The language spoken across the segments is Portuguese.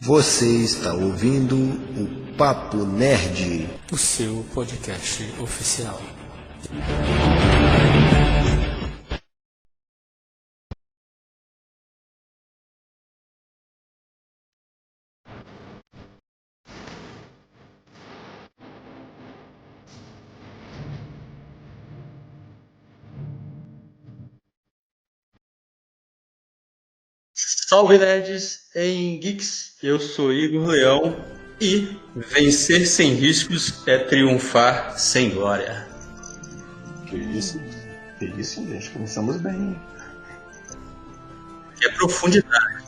Você está ouvindo o Papo Nerd, o seu podcast oficial. Salve nerds em Geeks, eu sou Igor Leão e vencer sem riscos é triunfar sem glória. Que isso, gente, começamos bem. Que é profundidade.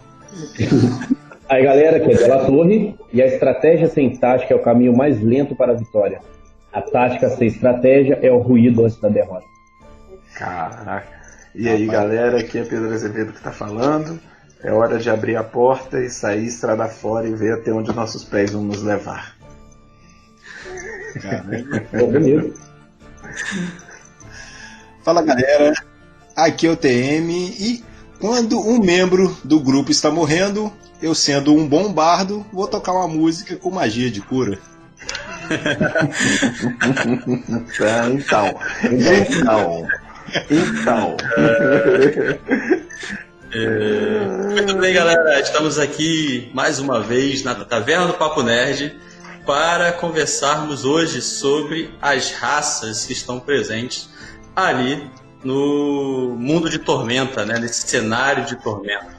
Aí galera, aqui é Della Torre e a estratégia sem tática é o caminho mais lento para a vitória. A tática sem estratégia é o ruído antes da derrota. Caraca. E aí galera, aqui é Pedro Azevedo que tá falando. É hora de abrir a porta e sair estrada fora e ver até onde nossos pés vão nos levar. Fala galera, aqui é o TM e quando um membro do grupo está morrendo, eu sendo um bom bardo, vou tocar uma música com magia de cura. Então. Muito bem, galera, estamos aqui mais uma vez na Taverna do Papo Nerd para conversarmos hoje sobre as raças que estão presentes ali no mundo de Tormenta, né, nesse cenário de Tormenta,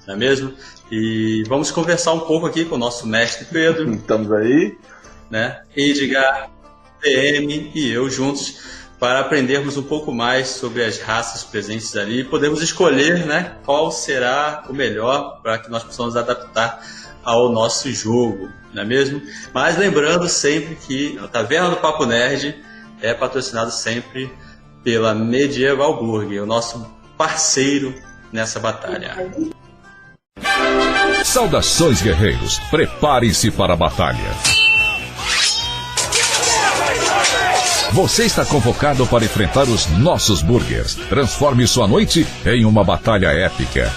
não é mesmo? E vamos conversar um pouco aqui com o nosso mestre Pedro. Estamos aí, né? Edgar, PM e eu juntos para aprendermos um pouco mais sobre as raças presentes ali e podermos escolher, né, qual será o melhor para que nós possamos adaptar ao nosso jogo, não é mesmo? Mas lembrando sempre que a Taverna do Papo Nerd é patrocinado sempre pela Medieval Burger, o nosso parceiro nessa batalha. Saudações, guerreiros! Preparem-se para a batalha! Você está convocado para enfrentar os nossos burgers. Transforme sua noite em uma batalha épica.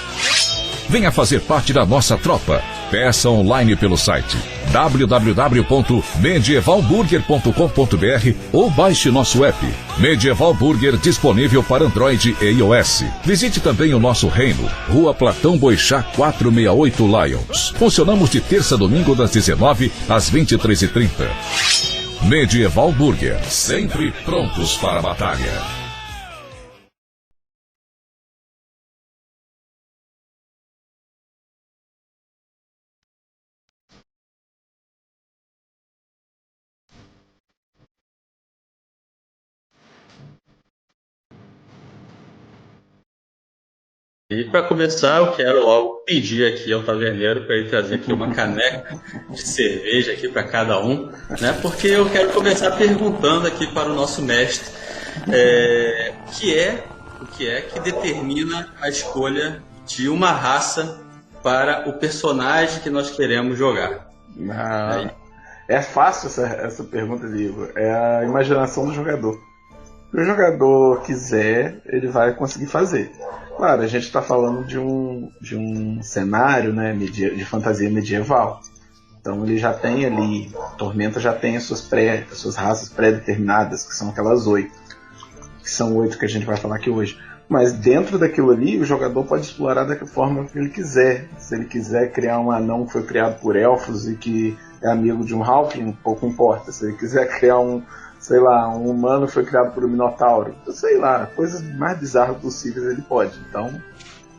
Venha fazer parte da nossa tropa. Peça online pelo site www.medievalburger.com.br ou baixe nosso app Medieval Burger, disponível para Android e iOS. Visite também o nosso reino, Rua Platão Boixá 468 Lions. Funcionamos de terça a domingo das 19 às 23h30. Medieval Burger, sempre prontos para a batalha. E para começar, eu quero logo pedir aqui ao taverneiro para ele trazer aqui uma caneca de cerveja aqui para cada um, né? Porque eu quero começar perguntando aqui para o nosso mestre o que é que determina a escolha de uma raça para o personagem que nós queremos jogar. É fácil essa pergunta, Igor. É a imaginação do jogador. Se o jogador quiser, ele vai conseguir fazer. Claro, a gente está falando de um cenário, né, de fantasia medieval. Então ele já tem ali, Tormenta já tem as suas raças pré-determinadas, que são aquelas 8. Que são 8 que a gente vai falar aqui hoje. Mas dentro daquilo ali, o jogador pode explorar da forma que ele quiser. Se ele quiser criar um anão que foi criado por elfos e que é amigo de um halfling, pouco importa. Se ele quiser criar um humano que foi criado por um minotauro, sei lá, coisas mais bizarras possíveis ele pode. Então,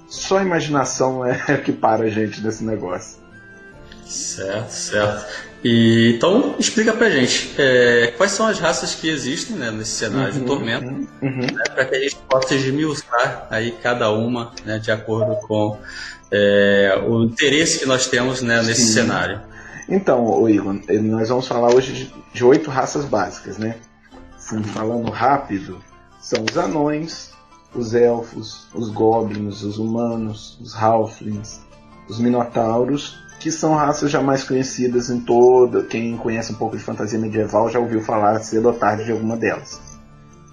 só a imaginação é o que para a gente nesse negócio. Certo. E, então, explica pra gente quais são as raças que existem, né, nesse cenário de Tormenta, né, para que a gente possa esmiuçar aí cada uma, né, de acordo com o interesse que nós temos, né, nesse cenário. Então, Igor, nós vamos falar hoje de 8 raças básicas, né? Assim, falando rápido, são os anões, os elfos, os goblins, os humanos, os halflings, os minotauros, que são raças já mais conhecidas em toda. Quem conhece um pouco de fantasia medieval já ouviu falar cedo ou tarde de alguma delas.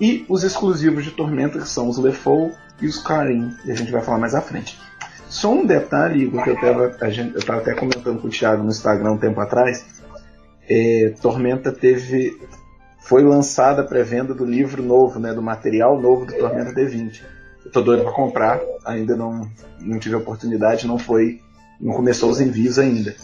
E os exclusivos de Tormenta, que são os Lefou e os Karim, e a gente vai falar mais à frente. Só um detalhe, Igor, que eu estava até comentando com o Thiago no Instagram um tempo atrás. Tormenta foi lançada a pré-venda do livro novo, né, do material novo do Tormenta D20. Eu tô doido para comprar, ainda não tive a oportunidade, não começou os envios ainda.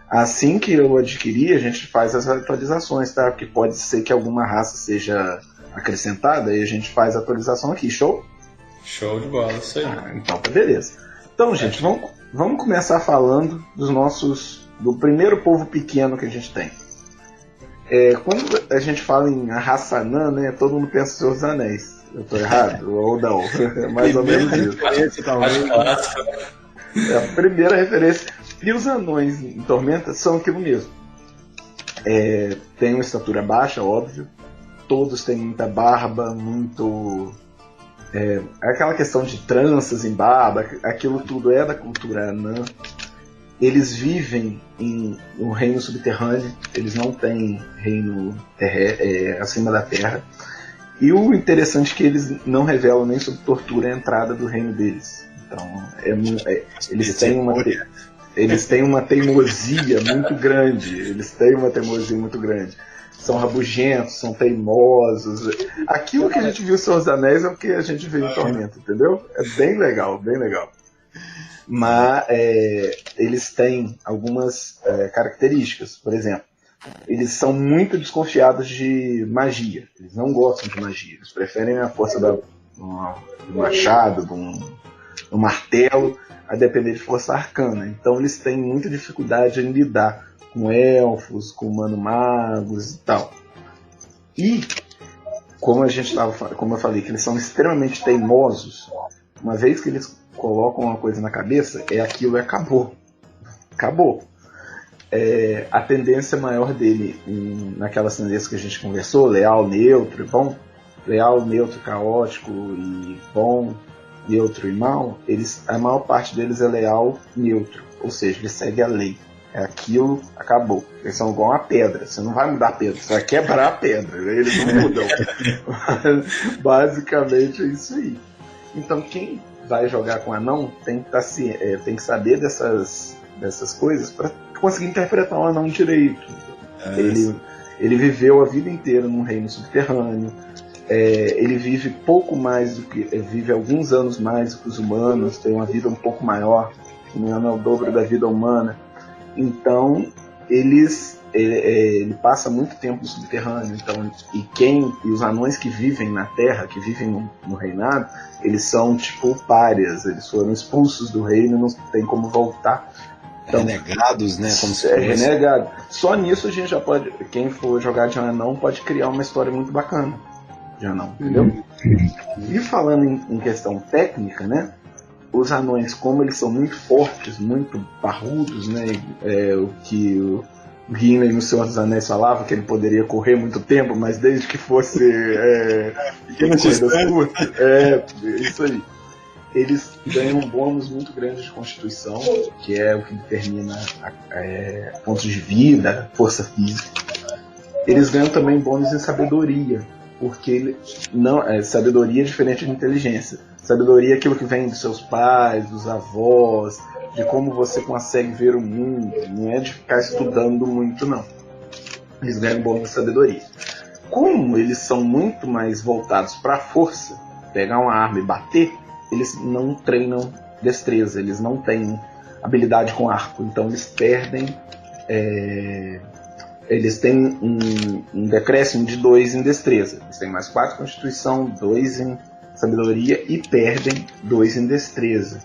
Assim que eu adquirir, a gente faz as atualizações, tá? Porque pode ser que alguma raça seja acrescentada e a gente faz a atualização aqui, show? Show de bola, isso aí. Então tá beleza. Então, gente, vamos começar falando do primeiro povo pequeno que a gente tem. Quando a gente fala em a raça anã, né, todo mundo pensa nos Senhor dos Anéis. Eu tô errado? Ou não? Mais ou menos isso. A primeira referência. E os anões em Tormenta são aquilo mesmo. Tem uma estatura baixa, óbvio. Todos têm muita barba, muito... aquela questão de tranças em barba, aquilo tudo é da cultura anã. Eles vivem no reino subterrâneo, eles não têm reino acima da terra. E o interessante é que eles não revelam nem sob tortura a entrada do reino deles. Então, eles têm uma teimosia muito grande. São rabugentos, são teimosos. Aquilo que a gente viu em Senhor dos Anéis é o que a gente vê em Tormenta, entendeu? É bem legal, bem legal. Mas eles têm algumas características. Por exemplo, eles são muito desconfiados de magia. Eles não gostam de magia. Eles preferem a força do machado, do martelo, a depender de força arcana. Então eles têm muita dificuldade em lidar com elfos, com humano-magos e tal. E, como eu falei, que eles são extremamente teimosos, uma vez que eles colocam uma coisa na cabeça, aquilo e acabou. Acabou. A tendência maior dele, naquelas tendências que a gente conversou, leal, neutro e bom, leal, neutro, caótico e bom, neutro e mal, a maior parte deles é leal, neutro, ou seja, ele segue a lei. É aquilo, acabou. Eles são igual a pedra. Você não vai mudar a pedra, você vai quebrar a pedra. Eles não mudam. Basicamente é isso aí. Então quem vai jogar com anão tem que saber dessas coisas para conseguir interpretar o anão direito. Ele viveu a vida inteira num reino subterrâneo. Ele vive pouco mais do que... vive alguns anos mais do que os humanos. Tem uma vida um pouco maior. Se não me engano, é o dobro da vida humana. Então, ele passa muito tempo no subterrâneo. Então, e os anões que vivem na Terra, que vivem no reinado, eles são tipo párias. Eles foram expulsos do reino e não tem como voltar. Então, renegados, né? Como se fosse. Renegado. Só nisso a gente já pode... Quem for jogar de anão pode criar uma história muito bacana de anão, entendeu? E falando em questão técnica, né? Os anões, como eles são muito fortes, muito parrudos, né? O que o Gimli no Senhor dos Anéis falava, que ele poderia correr muito tempo, mas desde que fosse corridas curtas. Isso aí. Eles ganham um bônus muito grande de constituição, que é o que determina pontos de vida, força física. Eles ganham também bônus em sabedoria, porque sabedoria é diferente de inteligência. Sabedoria é aquilo que vem dos seus pais, dos avós, de como você consegue ver o mundo, não é de ficar estudando muito, não. Eles ganham bônus de sabedoria. Como eles são muito mais voltados para a força, pegar uma arma e bater, eles não treinam destreza, eles não têm habilidade com arco, então eles perdem... eles têm um decréscimo de 2 em destreza. Eles têm mais 4 em constituição, 2 em sabedoria e perdem 2 em destreza.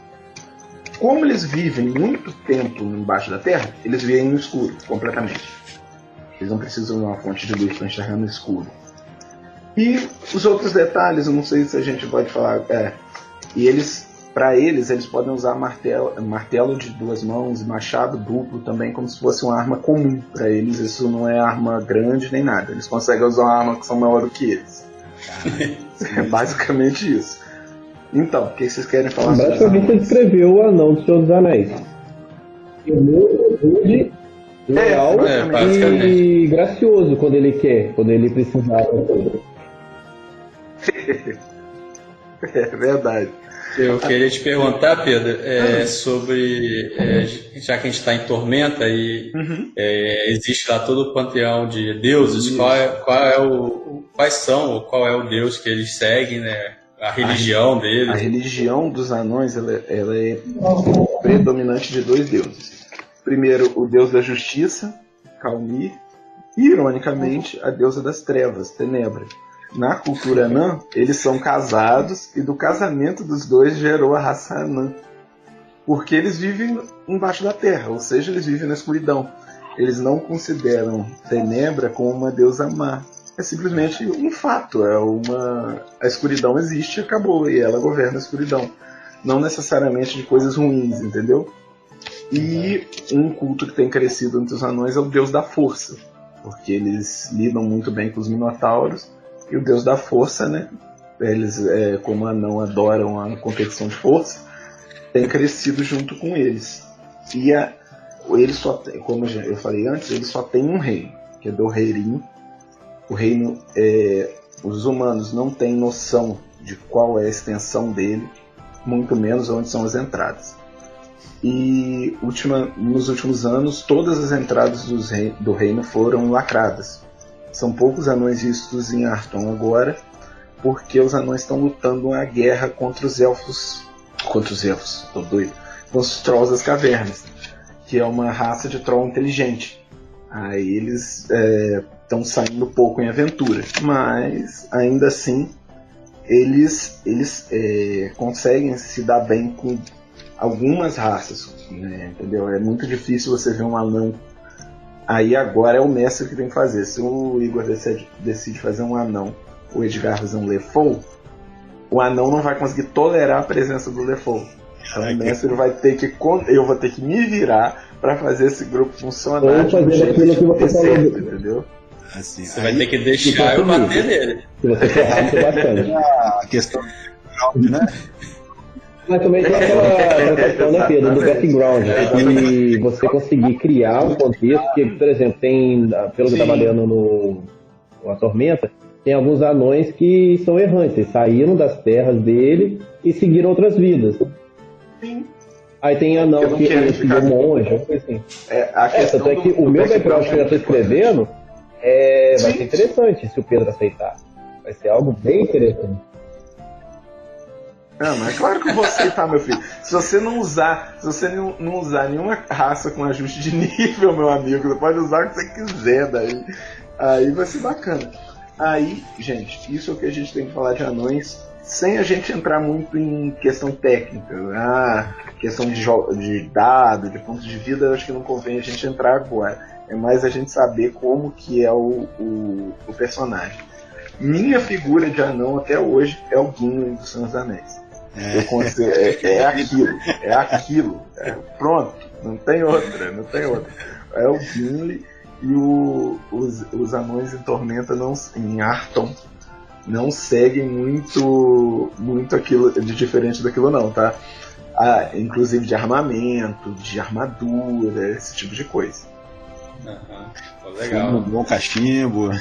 Como eles vivem muito tempo embaixo da terra, eles vivem no escuro, completamente. Eles não precisam de uma fonte de luz para enxergar no escuro. E os outros detalhes, eu não sei se a gente pode falar... E para eles podem usar martelo de 2 mãos e machado duplo também, como se fosse uma arma comum. Para eles isso não é arma grande nem nada. Eles conseguem usar uma arma que são maior do que eles. É basicamente isso. Então, o que vocês querem falar sobre isso? Basicamente você descreveu o anão do Senhor dos Anéis. Humilde, leal e gracioso quando ele quer, quando ele precisar. É verdade. Eu queria te perguntar, Pedro, sobre, já que a gente está em Tormenta e existe lá todo o panteão de deuses, qual é o deus que eles seguem, né? A religião deles? A religião dos anões ela é predominante de 2 deuses. Primeiro, o deus da justiça, Calmir, e, ironicamente, a deusa das trevas, Tenebra. Na cultura anã, eles são casados e do casamento dos dois gerou a raça anã. Porque eles vivem embaixo da terra, ou seja, eles vivem na escuridão. Eles não consideram Tenebra como uma deusa má. É simplesmente um fato, a escuridão existe e acabou, e ela governa a escuridão. Não necessariamente de coisas ruins, entendeu? E um culto que tem crescido entre os anões é o deus da força, porque eles lidam muito bem com os minotauros. E o deus da força, né? Eles, como anão, adoram a competição de força, tem crescido junto com eles. E eles só tem, como eu falei antes, eles só tem um reino, que é do Reirim. O reino, os humanos não têm noção de qual é a extensão dele, muito menos onde são as entradas. E nos últimos anos, todas as entradas do reino foram lacradas. São poucos anões vistos em Arton agora, porque os anões estão lutando uma guerra contra os elfos. Tô doido. Com os Trolls das Cavernas, que é uma raça de troll inteligente. Aí eles estão saindo pouco em aventura, mas ainda assim eles conseguem se dar bem com algumas raças, né, entendeu? É muito difícil você ver um anão. Aí agora é o mestre que tem que fazer. Se o Igor decide fazer um anão, o Edgar fazer um Lefou, o anão não vai conseguir tolerar a presença do Lefou. Então o mestre vai ter que... Eu vou ter que me virar para fazer esse grupo funcionar de um jeito certo, entendeu? Assim, você vai ter que deixar eu bater nele. Se você for rápido, bastante. A questão do né? Mas também tem aquela questão, né, Pedro, do background, e você conseguir criar um contexto que, por exemplo, tem, pelo que eu estava lendo no A Tormenta, tem alguns anões que são errantes, eles saíram das terras dele e seguiram outras vidas. Sim. Aí tem anão que seguiu monge, uma coisa assim. Tanto é que o meu background que eu já estou escrevendo vai ser interessante se o Pedro aceitar. Vai ser algo bem interessante. Não, mas é claro que eu vou aceitar, meu filho. Se você não usar nenhuma raça com ajuste de nível, meu amigo, você pode usar o que você quiser daí. Aí vai ser bacana. Aí, gente, isso é o que a gente tem que falar de anões, sem a gente entrar muito em questão técnica. Questão de dado, de ponto de vida, eu acho que não convém a gente entrar agora. É mais a gente saber como que é o personagem. Minha figura de anão até hoje é o Gimli do Senhor dos Anéis. Aquilo. Pronto, não tem outra. É o Gimli e os anões em Tormenta, em Arton, não seguem muito aquilo de diferente daquilo não, tá? Inclusive de armamento, de armadura, esse tipo de coisa. Legal. Um bom cachimbo.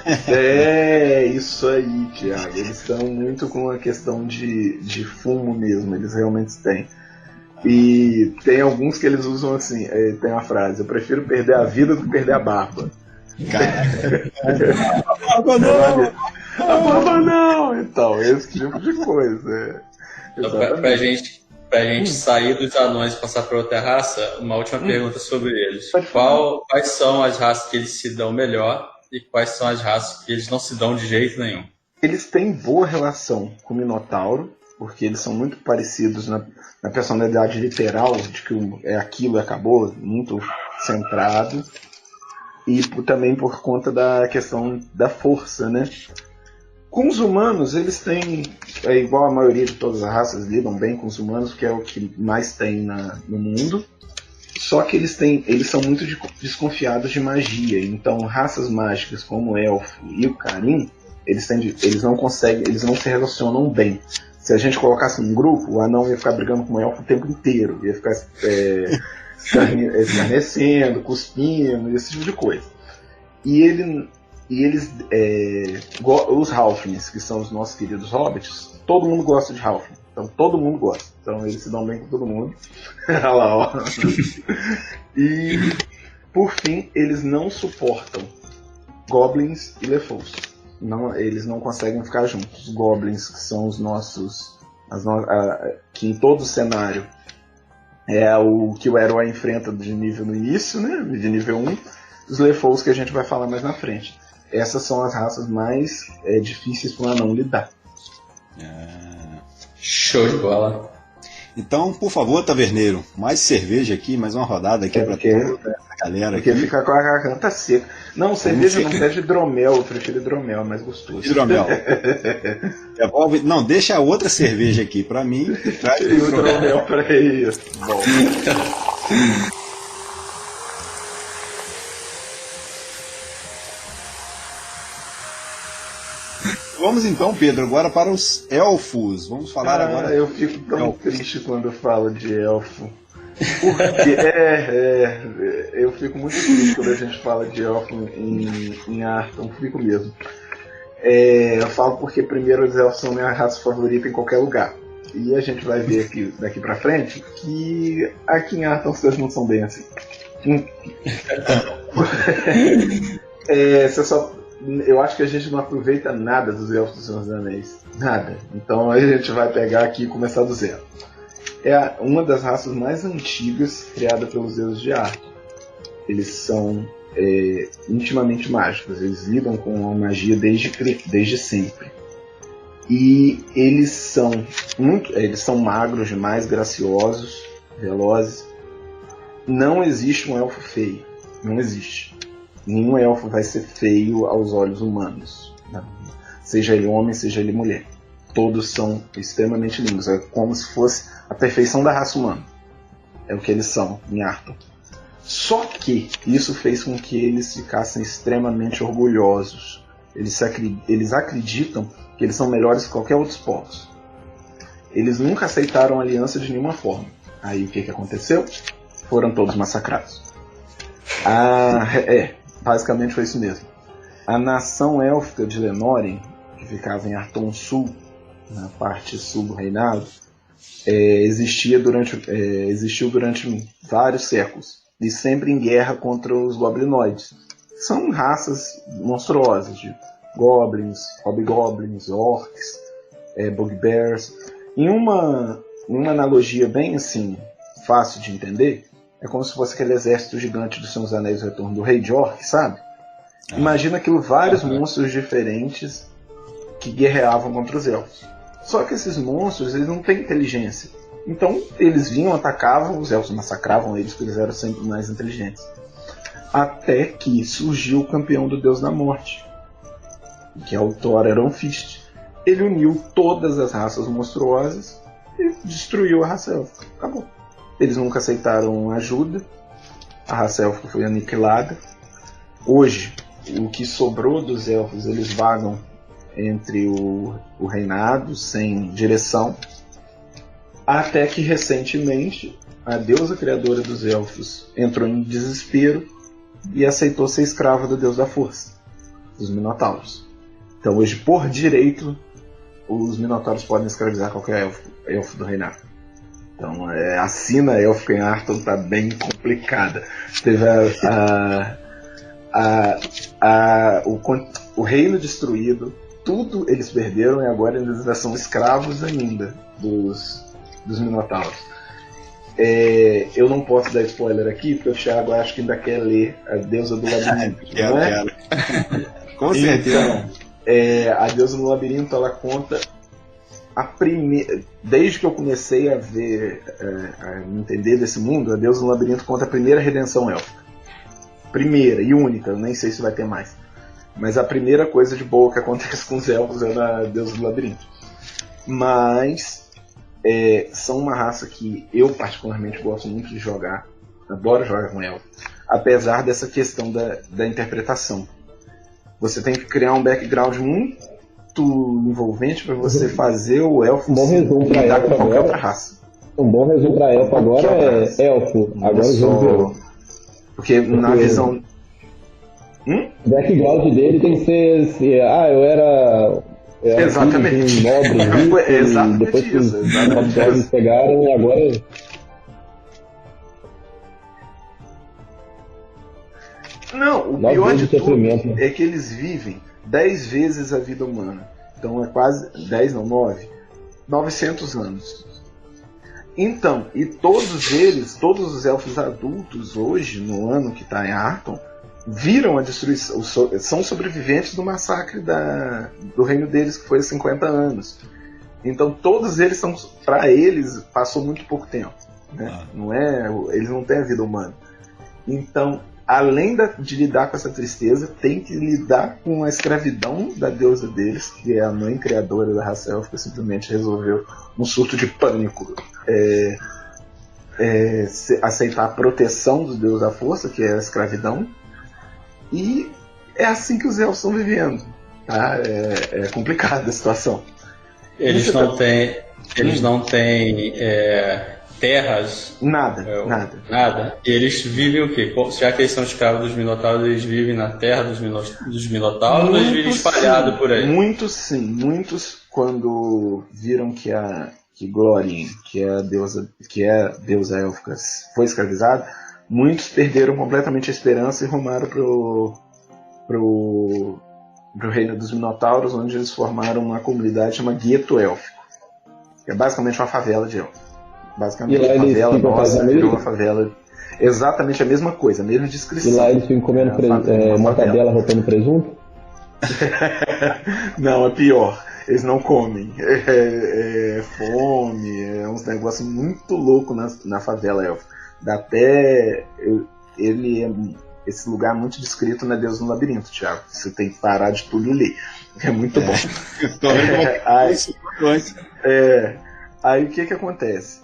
Isso aí, Thiago. Eles estão muito com a questão de fumo mesmo, eles realmente têm. E tem alguns que eles usam assim, tem uma frase: eu prefiro perder a vida do que perder a barba. A barba não! Então, esse tipo de coisa. Então, pra gente sair dos anões e passar para outra raça, uma última pergunta sobre eles. Quais são as raças que eles se dão melhor e quais são as raças que eles não se dão de jeito nenhum? Eles têm boa relação com o Minotauro, porque eles são muito parecidos na personalidade literal, de que é aquilo e acabou, muito centrado. E também por conta da questão da força, né? Com os humanos, eles têm, igual a maioria de todas as raças, lidam bem com os humanos, que é o que mais tem no mundo. Só que eles são muito desconfiados de magia. Então, raças mágicas como o Elfo e o Carim, eles não se relacionam bem. Se a gente colocasse um grupo, o anão ia ficar brigando com o Elfo o tempo inteiro. Ia ficar escarnecendo, cuspindo, esse tipo de coisa. E E eles, os Halflings, que são os nossos queridos hobbits, todo mundo gosta de Halfling. Então todo mundo gosta. Então eles se dão bem com todo mundo. Olha lá, ó. E, por fim, eles não suportam Goblins e Lefous. Eles não conseguem ficar juntos. Os Goblins, que são os nossos... que em todo o cenário é o que o herói enfrenta de nível no início, né? De nível 1. Os Lefous que a gente vai falar mais na frente. Essas são as raças mais difíceis para um anão lidar. Show de bola. Então, por favor, taverneiro, mais cerveja aqui, mais uma rodada aqui para toda essa galera aqui. Porque fica com a garganta seca. Não, cerveja não pede hidromel, eu prefiro hidromel, é mais gostoso. Hidromel. Não, deixa a outra cerveja aqui para mim e traz o hidromel para eles. Bom. Vamos então, Pedro, agora para os elfos. Vamos falar agora. Eu fico tão triste quando eu falo de elfo. Porque eu fico muito triste quando a gente fala de elfo em Arton, fico mesmo. Eu falo porque primeiro os elfos são minha raça favorita em qualquer lugar. E a gente vai ver aqui, daqui pra frente que aqui em Arton vocês não são bem assim. Eu acho que a gente não aproveita nada dos Elfos dos Senhor dos Anéis. Nada. Então a gente vai pegar aqui e começar do zero. É uma das raças mais antigas criada pelos deuses de Arthur. Eles são intimamente mágicos. Eles lidam com a magia desde sempre. E eles são magros demais, graciosos, velozes. Não existe um elfo feio. Não existe. Nenhum elfo vai ser feio aos olhos humanos. Seja ele homem, seja ele mulher. Todos são extremamente lindos. É como se fosse a perfeição da raça humana. É o que eles são em Arthur. Só que isso fez com que eles ficassem extremamente orgulhosos. Eles acreditam que eles são melhores que qualquer outro povos. Eles nunca aceitaram aliança de nenhuma forma. Aí o que aconteceu? Foram todos massacrados. Basicamente foi isso mesmo. A nação élfica de Lenórien, que ficava em Arton Sul, na parte sul do reinado, existiu durante vários séculos, e sempre em guerra contra os goblinoides. São raças monstruosas, de goblins, hobgoblins, orcs, bugbears. Em uma analogia bem assim, fácil de entender, é como se fosse aquele exército gigante dos Senhor dos Anéis, o Retorno do Rei de Orc, sabe? Imagina aquilo, vários monstros diferentes que guerreavam contra os elfos. Só que esses monstros, eles não têm inteligência. Então, eles vinham, atacavam, os elfos massacravam eles, porque eles eram sempre mais inteligentes. Até que surgiu o campeão do Deus da Morte, que é o Thor Ironfist. Ele uniu todas as raças monstruosas e destruiu a raça élfica. Acabou. Eles nunca aceitaram ajuda. A raça élfica foi aniquilada. Hoje, o que sobrou dos elfos, eles vagam entre o reinado, sem direção. Até que, recentemente, a deusa criadora dos elfos entrou em desespero e aceitou ser escrava do deus da força, dos Minotauros. Então, hoje, por direito, os Minotauros podem escravizar qualquer elfo do reinado. Então, a sina élfica em Arton está bem complicada. Teve o reino destruído, tudo eles perderam e agora eles ainda são escravos ainda dos Minotauros. Eu não posso dar spoiler aqui, porque o Thiago acho que ainda quer ler A Deusa do Labirinto. Quero. Com certeza. Então, a Deusa do Labirinto, ela conta desde que eu comecei a ver, a entender desse mundo, a Deusa do Labirinto conta a primeira redenção élfica. Primeira e única, eu nem sei se vai ter mais. Mas a primeira coisa de boa que acontece com os elfos é na Deusa do Labirinto. Mas são uma raça que eu particularmente gosto muito de jogar. Adoro jogar com elfos. Apesar dessa questão da interpretação. Você tem que criar um background muito envolvente para você fazer o elfo lidar com qualquer outra raça. Um bom resumo para elfo agora é elfo. Agora o jogo virou. Porque na visão... O background dele tem que ser assim, eu era exatamente. Filho de um nobre rico, exatamente e depois que os nobres pegaram, e agora... Não, o pior de tudo é que eles vivem 10 vezes a vida humana. Então é quase 10, não, 900 anos. Então, e todos eles, todos os elfos adultos hoje, no ano que está em Arton, viram a destruição, são sobreviventes do massacre do reino deles, que foi há 50 anos. Então todos eles são, para eles, passou muito pouco tempo, né? Eles não têm a vida humana. Então, além de lidar com essa tristeza, tem que lidar com a escravidão da deusa deles, que é a mãe criadora da raça élfica, simplesmente resolveu, num surto de pânico, aceitar a proteção do deus da força, que é a escravidão. E é assim que os elfos estão vivendo, tá? É complicada a situação. Eles não têm terras? Nada. E eles vivem o quê? Já que eles são escravos dos Minotauros, eles vivem na terra dos Minotauros ou eles vivem espalhados por aí? Muitos sim. Muitos, quando viram que Glórien, que é a deusa élfica, foi escravizada, muitos perderam completamente a esperança e rumaram pro reino dos Minotauros, onde eles formaram uma comunidade chamada Gueto Élfico, que é basicamente uma favela de elfos. Basicamente uma favela nossa, virou uma favela. Exatamente a mesma coisa, a mesma descrição. E lá eles ficam comendo mortadela, rotando presunto? Não, é pior. Eles não comem. Fome, uns negócios muito loucos na favela élfica. Dá até... esse lugar é muito descrito na Deus no Labirinto, Thiago. Você tem que parar de tudo e ler. É muito bom. Aí o que acontece?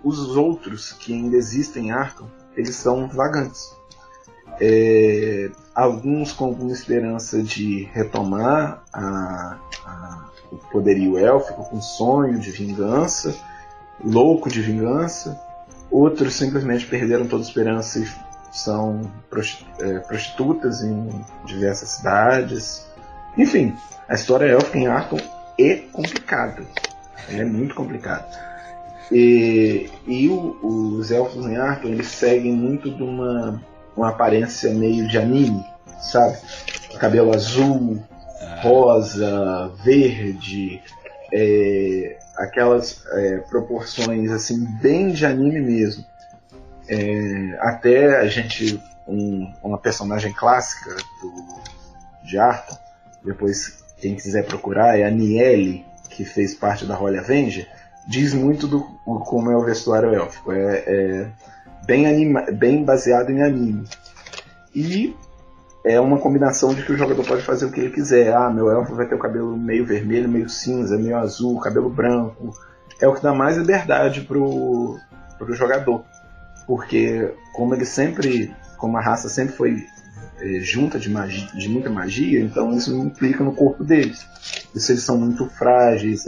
Os outros que ainda existem em Arkham, eles são vagantes. Alguns com alguma esperança de retomar o poderio élfico, com sonho de vingança, louco de vingança. Outros simplesmente perderam toda a esperança e são prostitutas em diversas cidades. Enfim, a história élfica em Arkham é complicada. Ela é muito complicada. E os elfos em Arkham, eles seguem muito de uma aparência meio de anime, sabe? Cabelo azul, rosa, verde, aquelas proporções assim bem de anime mesmo. Até a gente, uma personagem clássica de Arkham, depois quem quiser procurar, é a Niele, que fez parte da Holy Avenger, diz muito como é o vestuário élfico. Bem baseado em anime. E é uma combinação de que o jogador pode fazer o que ele quiser. Meu elfo vai ter o cabelo meio vermelho, meio cinza, meio azul, cabelo branco. É o que dá mais liberdade pro jogador. Porque como a raça sempre foi junta de muita magia, então isso implica no corpo deles. E se eles são muito frágeis,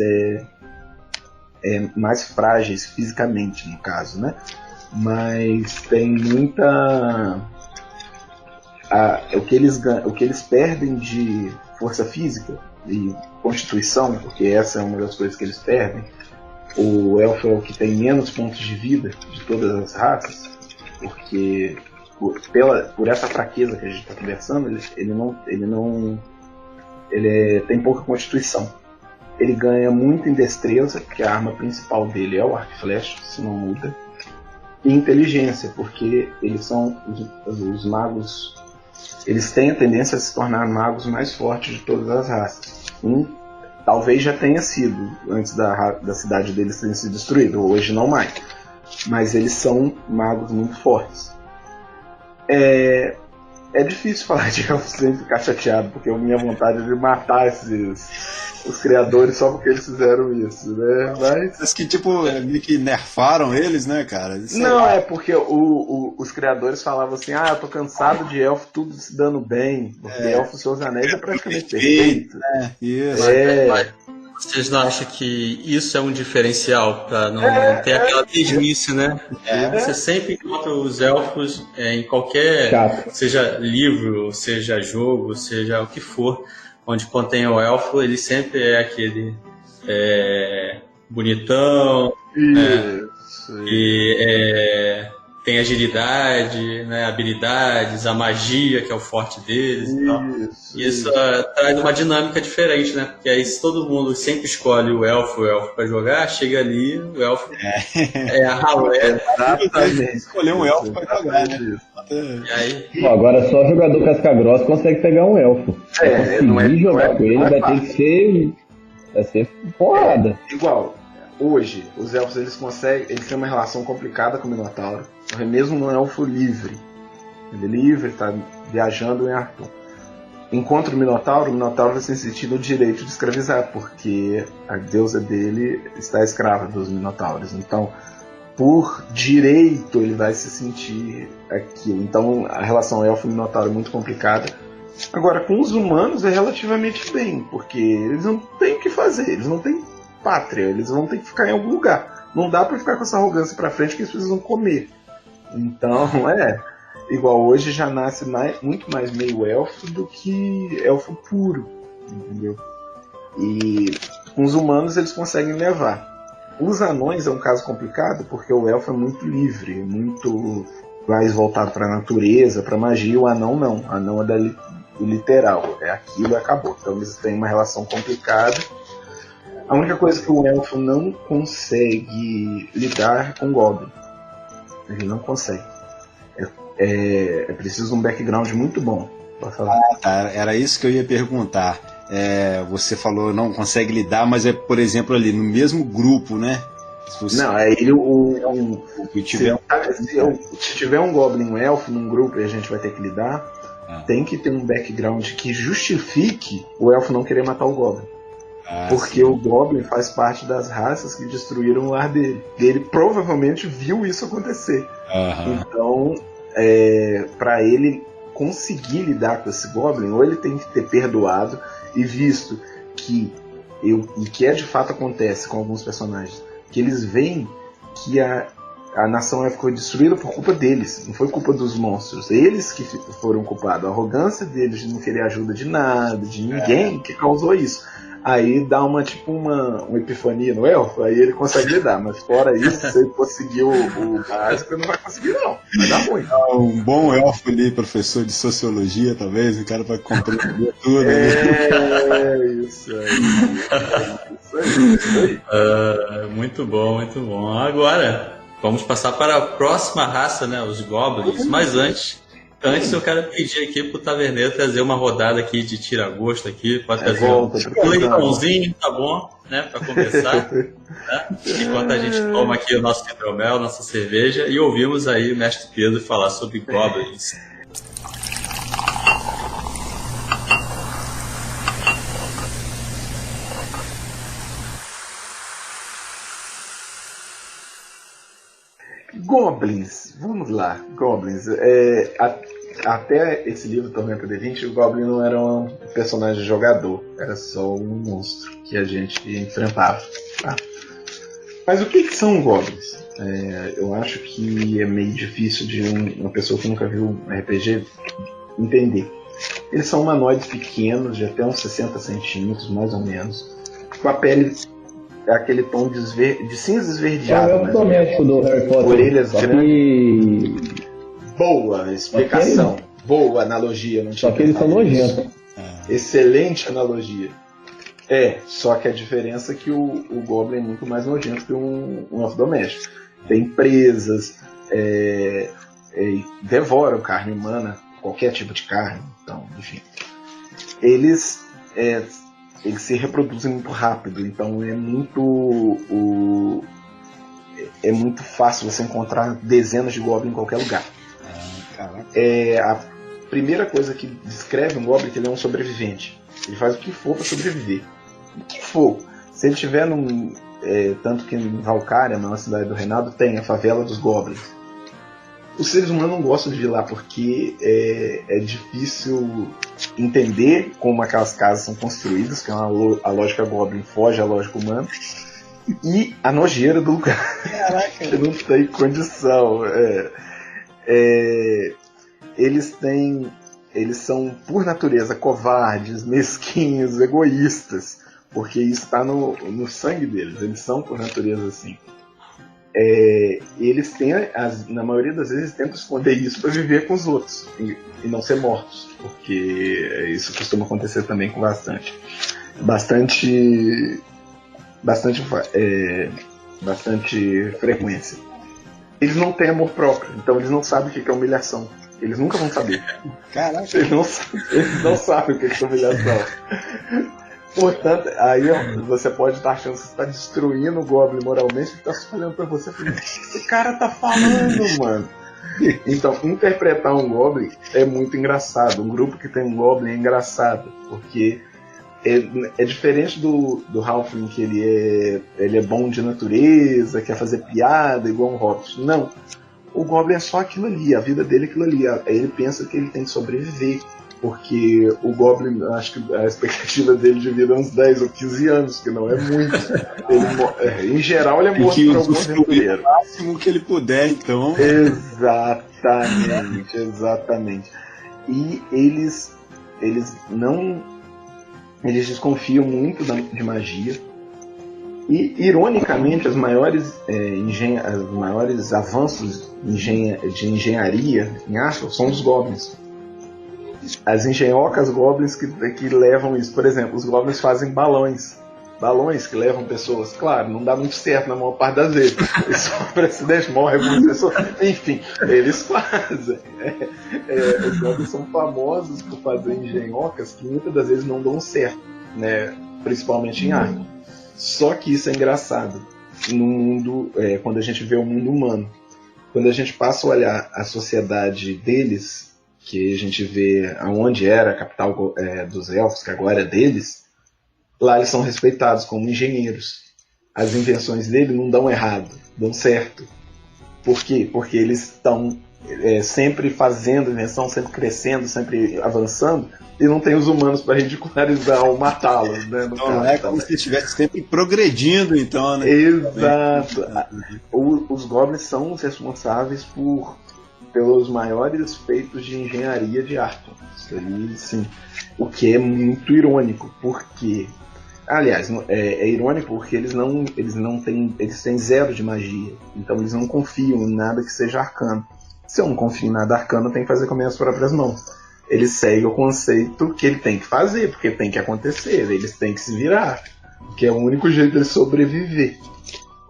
mais frágeis fisicamente, no caso, né? Mas tem muita... o que eles perdem de força física e constituição, porque essa é uma das coisas que eles perdem. O elfo é o que tem menos pontos de vida de todas as raças, porque por essa fraqueza que a gente está conversando, ele tem pouca constituição. Ele ganha muito em destreza, porque a arma principal dele é o arco e flecha, se não muda, e inteligência, porque eles são os magos. Eles têm a tendência a se tornar magos mais fortes de todas as raças. Talvez já tenha sido antes da cidade deles ter sido destruída, hoje não mais. Mas eles são magos muito fortes. É difícil falar de elfos sem ficar chateado, porque a minha vontade é de matar os criadores só porque eles fizeram isso, né? Mas que meio que nerfaram eles, né, cara? Não, porque os criadores falavam assim: eu tô cansado de elfo tudo se dando bem, porque elfo Seus Anéis é praticamente perfeito. Vocês não acham que isso é um diferencial para não ter aquela mesmice, né? Você sempre encontra os elfos em qualquer, seja livro, seja jogo, seja o que for, onde contém o elfo, ele sempre é aquele bonitão, e tem agilidade, né, habilidades, a magia, que é o forte deles e tal. Isso traz uma dinâmica diferente, né? Porque aí se todo mundo sempre escolhe o elfo para jogar, chega ali, o elfo é a ralé. Exatamente. Escolher um elfo para jogar, né? E aí... Pô, agora só jogador casca-grossa consegue pegar um elfo. Se jogar com ele, vai ter que ser... Vai ser porrada. Igual, hoje, os elfos eles têm uma relação complicada com o Minotauro. Mesmo no elfo livre. Ele é livre, está viajando em Arthur. Encontra o Minotauro vai se sentir no direito de escravizar, porque a deusa dele está escrava dos Minotauros. Então, por direito, ele vai se sentir aquilo. Então, a relação elfo-minotauro é muito complicada. Agora, com os humanos é relativamente bem, porque eles não têm o que fazer, eles não têm pátria, eles vão ter que ficar em algum lugar. Não dá pra ficar com essa arrogância pra frente que eles precisam comer. Então, igual hoje já nasce muito mais meio elfo do que elfo puro, entendeu? E com os humanos eles conseguem levar. Os anões é um caso complicado porque o elfo é muito livre, muito mais voltado para a natureza, para magia. O anão não, o anão é do literal, é aquilo e acabou. Então eles têm uma relação complicada. A única coisa que o elfo não consegue lidar é com o Goblin. Ele não consegue. É preciso um background muito bom para falar. Tá. Era isso que eu ia perguntar. Você falou não consegue lidar, mas por exemplo, ali no mesmo grupo, né? Não, se tiver um Goblin, um elfo num grupo e a gente vai ter que lidar, tem que ter um background que justifique o elfo não querer matar o Goblin. Porque o Goblin faz parte das raças que destruíram o lar dele. E ele provavelmente viu isso acontecer. Então, para ele conseguir lidar com esse Goblin, ou ele tem que ter perdoado e visto que de fato acontece com alguns personagens, que eles veem que a nação elfa foi destruída por culpa deles, não foi culpa dos monstros. Eles que foram culpados. A arrogância deles de não querer ajuda de nada, de ninguém, que causou isso. Aí dá uma epifania no elfo, aí ele consegue lidar. Mas fora isso, se ele conseguir o básico, ele não vai conseguir não. Vai dar ruim. Um bom elfo ali, professor de sociologia, talvez, o cara vai compreender tudo. Isso aí. Muito bom, muito bom. Agora, vamos passar para a próxima raça, né? Os Goblins. Mas antes eu quero pedir aqui pro Taverneiro trazer uma rodada aqui de tira-gosto aqui, pode trazer um leitãozinho, tá bom, né, para começar, né? Enquanto a gente toma aqui o nosso hidromel, nossa cerveja, e ouvimos aí o Mestre Pedro falar sobre Goblins. Goblins, vamos lá, Goblins. Até esse livro Tormenta D20, o Goblin não era um personagem jogador, era só um monstro que a gente enfrentava. Tá? Mas o que são Goblins? Eu acho que é meio difícil de uma pessoa que nunca viu RPG entender. Eles são humanoides pequenos, de até uns 60 centímetros, mais ou menos, com a pele aquele tom de cinza esverdeado. É o doméstico do Harry Potter. Orelhas grandes. Boa explicação. Boa analogia. Não só que eles são nojentos. Excelente analogia. Só que a diferença é que o Goblin é muito mais nojento que um elfo doméstico. Tem presas, devoram carne humana, qualquer tipo de carne. Então, enfim. Eles se reproduzem muito rápido, então é muito fácil você encontrar dezenas de Goblin em qualquer lugar. A primeira coisa que descreve um Goblin é que ele é um sobrevivente. Ele faz o que for para sobreviver. O que for. Se ele estiver tanto que em Valcária, na cidade do Reinado, tem a favela dos Goblins. Os seres humanos não gostam de ir lá porque é difícil entender como aquelas casas são construídas, que a lógica Goblin foge à lógica humana, e a nojeira do lugar. Caraca, não tem condição. Eles são, por natureza, covardes, mesquinhos, egoístas, porque isso está no sangue deles. Eles são, por natureza, assim. Eles têm, na maioria das vezes, tentam esconder isso para viver com os outros e não ser mortos, porque isso costuma acontecer também com bastante frequência. Eles não têm amor próprio, então eles não sabem o que é humilhação. Eles nunca vão saber. Caraca. Eles não sabem o que é humilhação. Portanto, aí você pode estar achando que você está destruindo o Goblin moralmente, e está olhando para você e falando, o que esse cara tá falando, mano? Então, interpretar um Goblin é muito engraçado. Um grupo que tem um Goblin é engraçado, porque é diferente do Halfling, que ele é bom de natureza, quer fazer piada, igual um Hobbit. Não. O Goblin é só aquilo ali, a vida dele é aquilo ali. Ele pensa que ele tem que sobreviver. Porque o Goblin, acho que a expectativa dele de vida é uns 10 ou 15 anos, que não é muito. Em geral, ele é morto por algum aventureiro. O máximo que ele puder, então. Exatamente. E eles desconfiam muito de magia. E, ironicamente, os maiores avanços de engenharia em Ashland são os Goblins. As engenhocas Goblins que levam isso. Por exemplo, os Goblins fazem balões que levam pessoas. Claro, não dá muito certo na maior parte das vezes. O presidente morre algumas pessoas. Enfim, eles fazem. Os Goblins são famosos por fazer engenhocas que muitas das vezes não dão certo, né? Principalmente em arma. Só que isso é engraçado no mundo, quando a gente vê o mundo humano. Quando a gente passa a olhar a sociedade deles, que a gente vê aonde era a capital dos elfos, que agora é deles, lá eles são respeitados como engenheiros. As invenções dele não dão errado, dão certo. Por quê? Porque eles estão sempre fazendo invenção, sempre crescendo, sempre avançando, e não tem os humanos para ridicularizar ou matá-los, né? Então é como se estivesse sempre progredindo, então, né? Exato. Os Goblins são os responsáveis pelos maiores feitos de engenharia de Arthur. Isso aí, sim. O que é muito irônico, porque... Aliás, é irônico porque eles têm zero de magia. Então eles não confiam em nada que seja arcano. Se eu não confio em nada arcano, eu tenho que fazer com as minhas próprias mãos. Eles seguem o conceito que ele tem que fazer, porque tem que acontecer. Eles têm que se virar, que é o único jeito de sobreviver.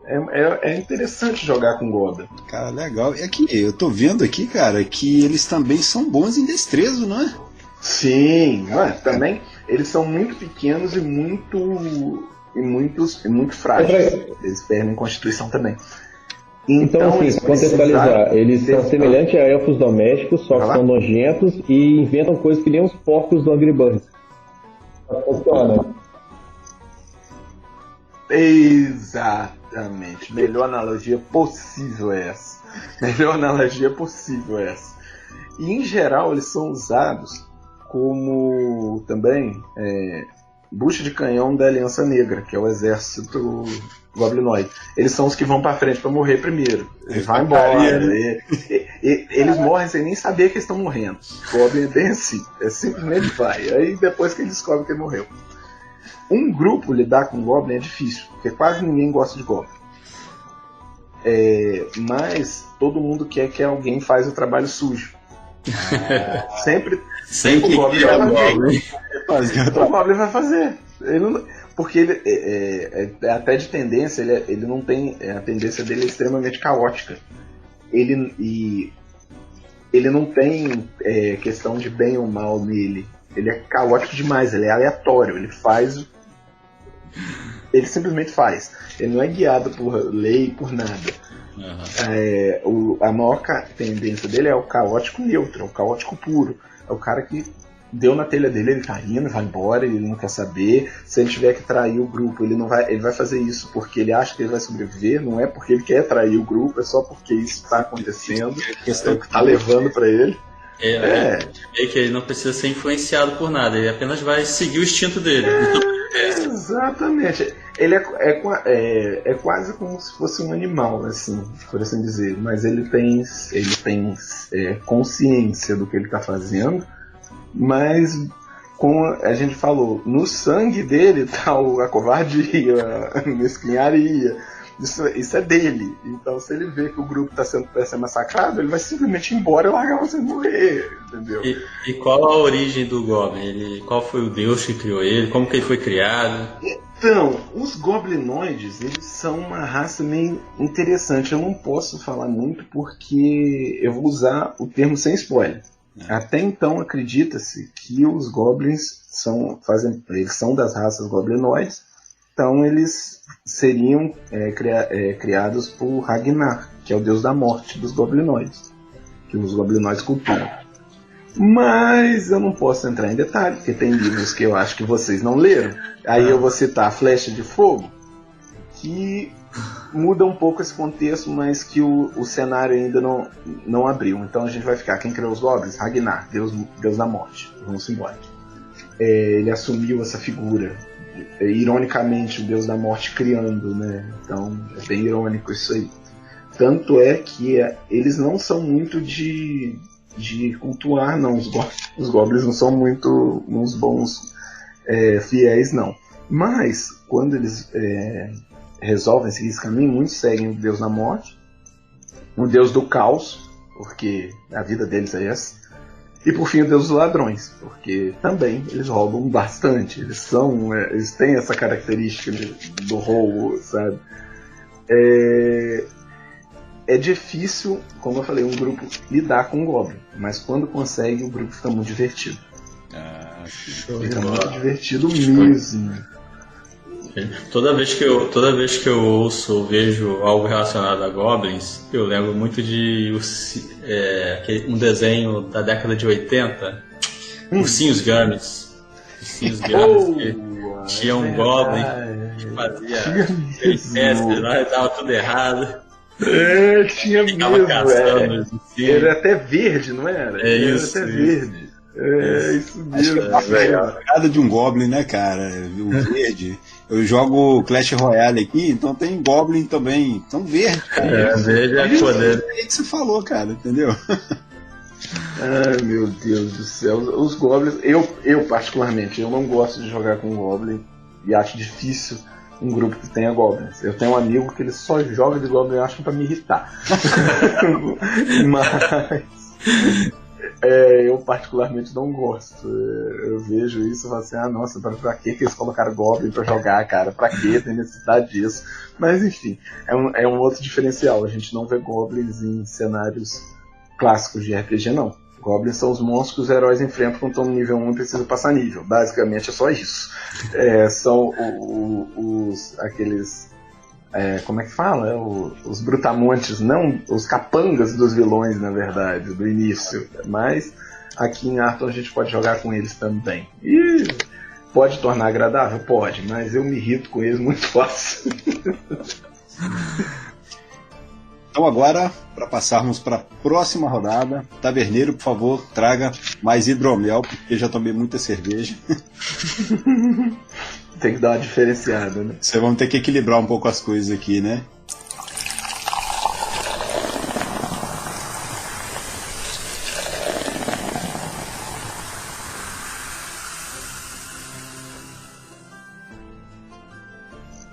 É interessante jogar com Goblin. Cara, legal. E aqui, eu tô vendo aqui, cara, que eles também são bons em destreza, não é? Sim, também eles são muito pequenos e muito frágeis. Eles perdem constituição também. Então assim, contextualizar, eles são semelhantes a elfos domésticos, só que são nojentos e inventam coisas que nem os porcos do Angry Birds. Funciona. Exatamente. Melhor analogia possível é essa. E em geral eles são usados como também bucha de canhão da Aliança Negra, que é o exército goblinoide. Eles são os que vão pra frente pra morrer primeiro. Eles vão embora. Eles morrem sem nem saber que eles estão morrendo. O Goblin é bem assim. Simplesmente vai. Aí depois que ele descobre que ele morreu. Um grupo lidar com Goblin é difícil, porque quase ninguém gosta de Goblin. Mas todo mundo quer que alguém faz o trabalho sujo. Sempre o Goblin vai fazer. Porque ele até de tendência, ele não tem. A tendência dele é extremamente caótica. Ele não tem questão de bem ou mal nele. Ele é caótico demais, ele é aleatório. Ele simplesmente faz. Ele não é guiado por lei, por nada. Uhum. A maior tendência dele é o caótico neutro, é o caótico puro. É o cara que deu na telha dele, ele tá indo, vai embora, ele não quer saber. Se ele tiver que trair o grupo, ele vai fazer isso porque ele acha que ele vai sobreviver, não é porque ele quer trair o grupo, é só porque isso tá acontecendo, é o que tá levando pra ele. É que ele não precisa ser influenciado por nada, ele apenas vai seguir o instinto dele. Exatamente. Ele é quase como se fosse um animal, assim, por assim dizer. Mas ele tem consciência do que ele está fazendo. Mas, como a gente falou, no sangue dele está a covardia, a mesquinharia. Isso é dele. Então, se ele vê que o grupo está sendo massacrado, ele vai simplesmente ir embora e largar você morrer, entendeu? E qual a origem do Goblin? Qual foi o deus que criou ele? Como que ele foi criado? Então, os goblinoides, eles são uma raça meio interessante. Eu não posso falar muito porque eu vou usar o termo sem spoiler. Até então, acredita-se que os goblins eles são das raças goblinoides. Então eles seriam criados por Ragnar, que é o deus da morte dos goblinoides, que os goblinoides cultuam. Mas eu não posso entrar em detalhe, porque tem livros que eu acho que vocês não leram. Aí eu vou citar a Flecha de Fogo, que muda um pouco esse contexto, mas que o cenário ainda não abriu. Então a gente vai ficar, quem criou os goblins? Ragnar, deus da morte. Vamos embora. Ele assumiu essa figura, ironicamente, o deus da morte criando, né? Então é bem irônico isso aí. Tanto é que eles não são muito de cultuar, não. Os goblins não são muito uns bons fiéis, não. Mas quando eles resolvem seguir esse caminho, muitos seguem o deus da morte, o deus do caos, porque a vida deles é essa. E por fim o deus dos ladrões, porque também eles roubam bastante. Eles têm essa característica do roubo, sabe? É difícil, como eu falei, um grupo lidar com o Goblin, mas quando consegue o grupo fica muito divertido. Fica muito divertido mesmo. Toda vez que eu ouço ou vejo algo relacionado a Goblins, eu lembro muito de um desenho da década de 80, Ursinhos Gummies. Ursinhos Gummies, que tinha um Goblin que fazia peripécias lá e tava tudo errado. Tinha mesmo. Era até verde, não era? Era até verde. Isso mesmo. Nada de um Goblin, né, cara? O verde. Eu jogo Clash Royale aqui, então tem Goblin também. Então verde, cara. Verde é poder. É isso que você falou, cara, entendeu? Ai, meu Deus do céu. Os Goblins, eu particularmente, eu não gosto de jogar com Goblin e acho difícil um grupo que tenha Goblins. Eu tenho um amigo que ele só joga de Goblin, eu acho, pra me irritar. Mas eu particularmente não gosto. Eu vejo isso e falo assim, nossa, pra que eles colocaram Goblin pra jogar, cara? Pra que tem necessidade disso? Mas enfim, é um outro diferencial. A gente não vê Goblins em cenários clássicos de RPG, não. Goblins são os monstros que os heróis enfrentam quando estão no nível 1 e precisam passar nível. Basicamente é só isso. São aqueles... como é que fala? Os brutamontes, não os capangas dos vilões, na verdade, do início. Mas aqui em Arton a gente pode jogar com eles também. E pode tornar agradável? Pode, mas eu me irrito com eles muito fácil. Então agora, para passarmos para a próxima rodada, taverneiro, por favor, traga mais hidromel, porque já tomei muita cerveja. Tem que dar uma diferenciada, né? Vocês vão ter que equilibrar um pouco as coisas aqui, né?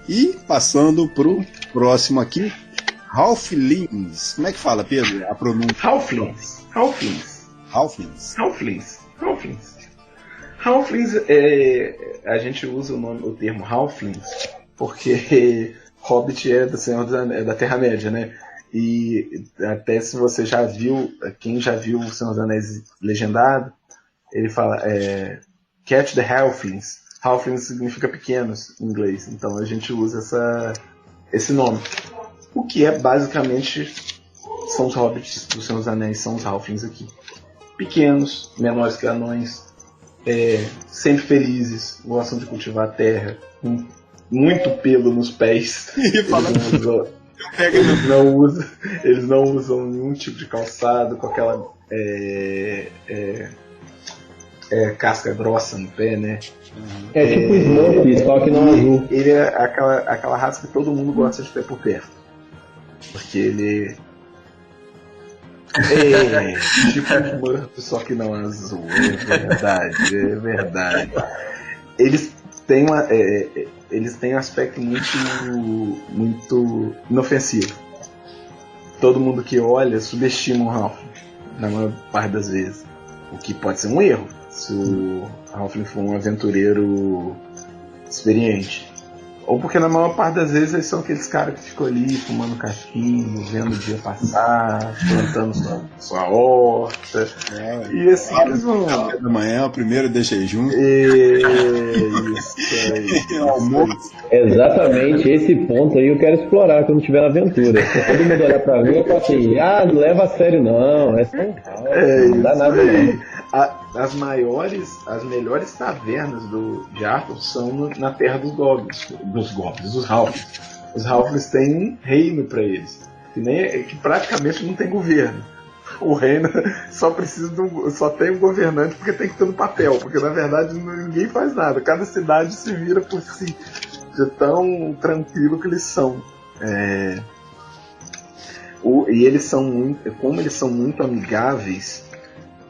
E passando pro próximo aqui, Halflings. Como é que fala, Pedro? A pronúncia? Halflings. Halflings, a gente usa o termo Halflings porque Hobbit é da Terra-média, né? E até se você já viu, quem já viu o Senhor dos Anéis legendado, ele fala Catch the Halflings. Halflings significa pequenos em inglês, então a gente usa esse nome. O que é basicamente são os hobbits do Senhor dos Anéis, são os Halflings aqui. Pequenos, menores que anões, sempre felizes, gostam de cultivar a terra, com muito pelo nos pés. Eles não usam nenhum tipo de calçado com aquela casca grossa no pé, né? Tipo Smurf, só que não azul. Ele é aquela raça que todo mundo gosta de ter por perto. Porque ele tipo Smurf, só que não azul. É verdade. Eles têm um aspecto muito inofensivo. Todo mundo que olha subestima o Ralph, na maior parte das vezes. O que pode ser um erro, se o Ralph for um aventureiro experiente. Ou porque na maior parte das vezes eles são aqueles caras que ficam ali fumando cachimbo, vendo o dia passar, plantando sua horta. E assim eles vão. Café da manhã, o primeiro deixa aí junto. Isso aí. Almoço. Exatamente, esse ponto aí eu quero explorar quando tiver na aventura. Se todo mundo olhar pra mim, eu falo assim, não leva a sério não, é só um Ralph, não dá nada não. As melhores tavernas de Arthur são na terra dos goblins, dos Halflings. Os Halflings têm um reino para eles, que praticamente não tem governo. O reino só tem um governante porque tem que ter no papel, porque na verdade ninguém faz nada, cada cidade se vira por si, de tão tranquilo que eles são. E eles são como eles são muito amigáveis,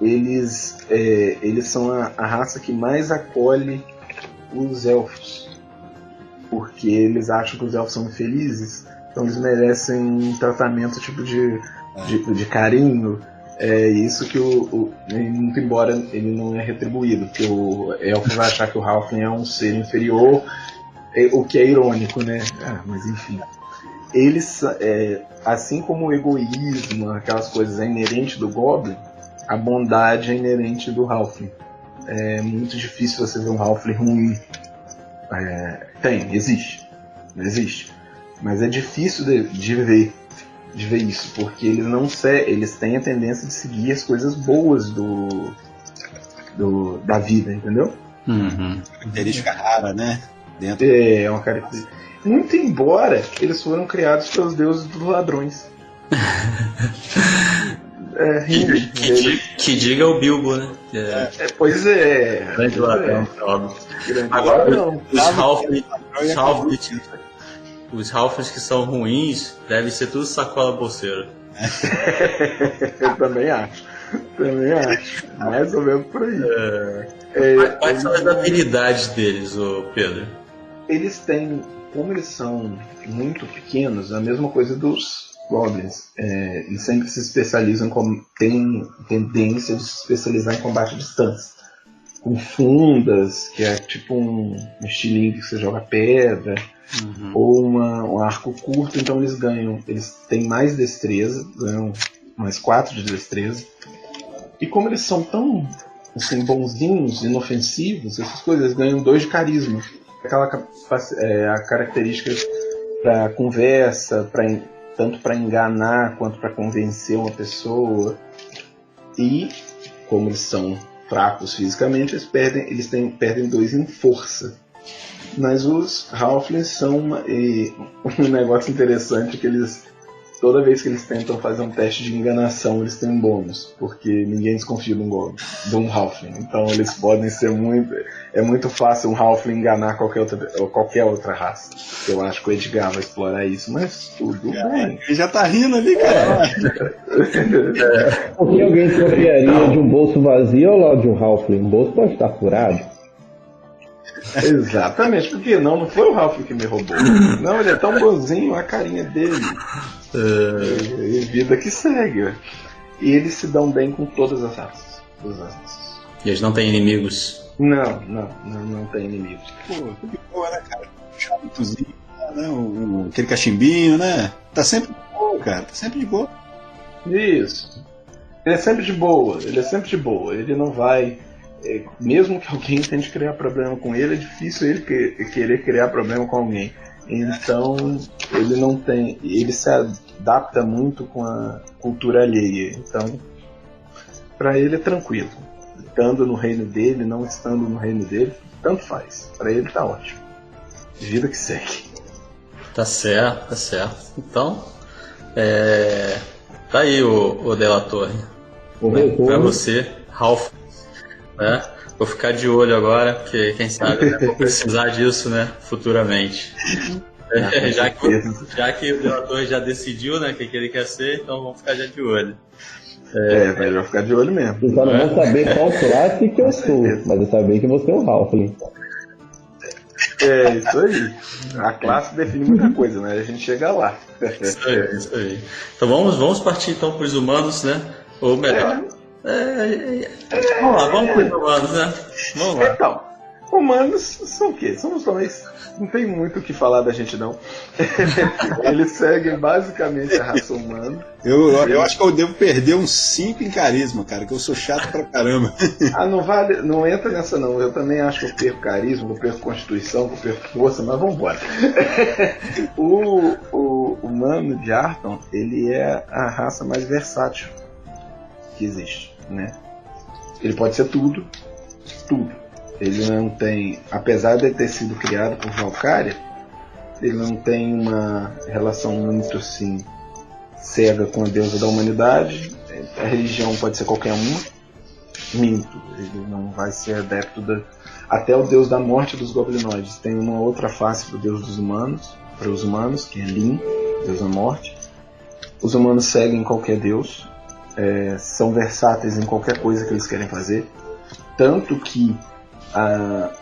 eles são a raça que mais acolhe os elfos, porque eles acham que os elfos são infelizes, então eles merecem um tratamento tipo de carinho. É isso que muito embora ele não é retribuído, porque o elfo vai achar que o Halfling é um ser inferior, o que é irônico, né? Mas enfim, eles, assim como o egoísmo, aquelas coisas é inerente do Goblin, a bondade é inerente do Halfling. É muito difícil você ver um Halfling ruim. Existe. Mas é difícil de ver isso, porque eles têm a tendência de seguir as coisas boas da vida, entendeu? Característica rara, né? É uma característica. Muito embora eles foram criados pelos deuses dos ladrões. Que diga o Bilbo, né? Pois é. Grande ladrão, óbvio. Agora os Halflings que são ruins devem ser tudo sacola bolseira. Eu também acho. Mais ou menos por aí. Quais são as habilidades deles, Pedro? Eles têm, como eles são muito pequenos, a mesma coisa dos Goblins. Eles sempre se especializam, têm tendência de se especializar em combate à distância. Com fundas, que é tipo um estilingue que você joga pedra, ou um arco curto, então eles têm mais destreza, ganham mais 4 de destreza. E como eles são tão assim, bonzinhos, inofensivos, essas coisas, eles ganham 2 de carisma. A característica para conversa, tanto para enganar quanto para convencer uma pessoa. E como eles são fracos fisicamente, eles perdem 2 em força. Mas os Halflings são um negócio interessante, que toda vez que eles tentam fazer um teste de enganação, eles têm um bônus, porque ninguém desconfia de um Halfling. Então eles podem ser muito fácil um Halfling enganar qualquer outra raça. Eu acho que o Edgar vai explorar isso, mas tudo bem. Ele já tá rindo ali, cara. Por que alguém desconfiaria de um bolso vazio ao lado de um Halfling? Um bolso pode estar furado. Exatamente, porque não foi o Ralph que me roubou. Não, ele é tão bonzinho, a carinha dele. E vida que segue. E eles se dão bem com todas as raças. E eles não têm inimigos? Não tem inimigos. Pô, que de boa, né, cara? Charutozinho, né? Aquele cachimbinho, né? Tá sempre de boa, cara. Tá sempre de boa. Isso. Ele é sempre de boa. Ele não vai... mesmo que alguém tente criar problema com ele, é difícil ele querer criar problema com alguém. Então ele se adapta muito com a cultura alheia. Então, para ele é tranquilo. estando no reino dele, não estando no reino dele, tanto faz. Para ele tá ótimo. Vida que segue. Tá certo, tá certo. Então, tá aí o Delator. Pra você, Ralph. Né? Vou ficar de olho agora, porque quem sabe vou precisar disso, né, futuramente. Já que o Delator já decidiu, né, o que ele quer ser, então vamos ficar já de olho. Vai ficar de olho mesmo. Eu só não vou saber qual classe que eu sou, mas eu sabia que você é o Halfling. É isso aí. A classe define muita coisa, né? A gente chega lá. Isso aí. Então vamos partir então para os humanos, né? Ou melhor. Vamos para os humanos, né? Vamos lá. Então, humanos são o quê? Somos nós. Não tem muito o que falar da gente, não. Eles seguem basicamente a raça humana. Eu acho que eu devo perder uns 5 em carisma, cara, que eu sou chato pra caramba. Não entra nessa não. Eu também acho que eu perco carisma, que eu perco constituição, que eu perco força, mas vamos embora. O humano de Arton, ele é a raça mais versátil que existe, né? Ele pode ser tudo. Ele não tem, apesar de ter sido criado por Valkyria, ele não tem uma relação muito assim cega com a deusa da humanidade. A religião pode ser qualquer uma. Minto, ele não vai ser adepto até o deus da morte dos goblinoides tem uma outra face para o deus dos humanos, para os humanos, que é Lin, deus da morte. Os humanos seguem qualquer deus, são versáteis em qualquer coisa que eles querem fazer, tanto que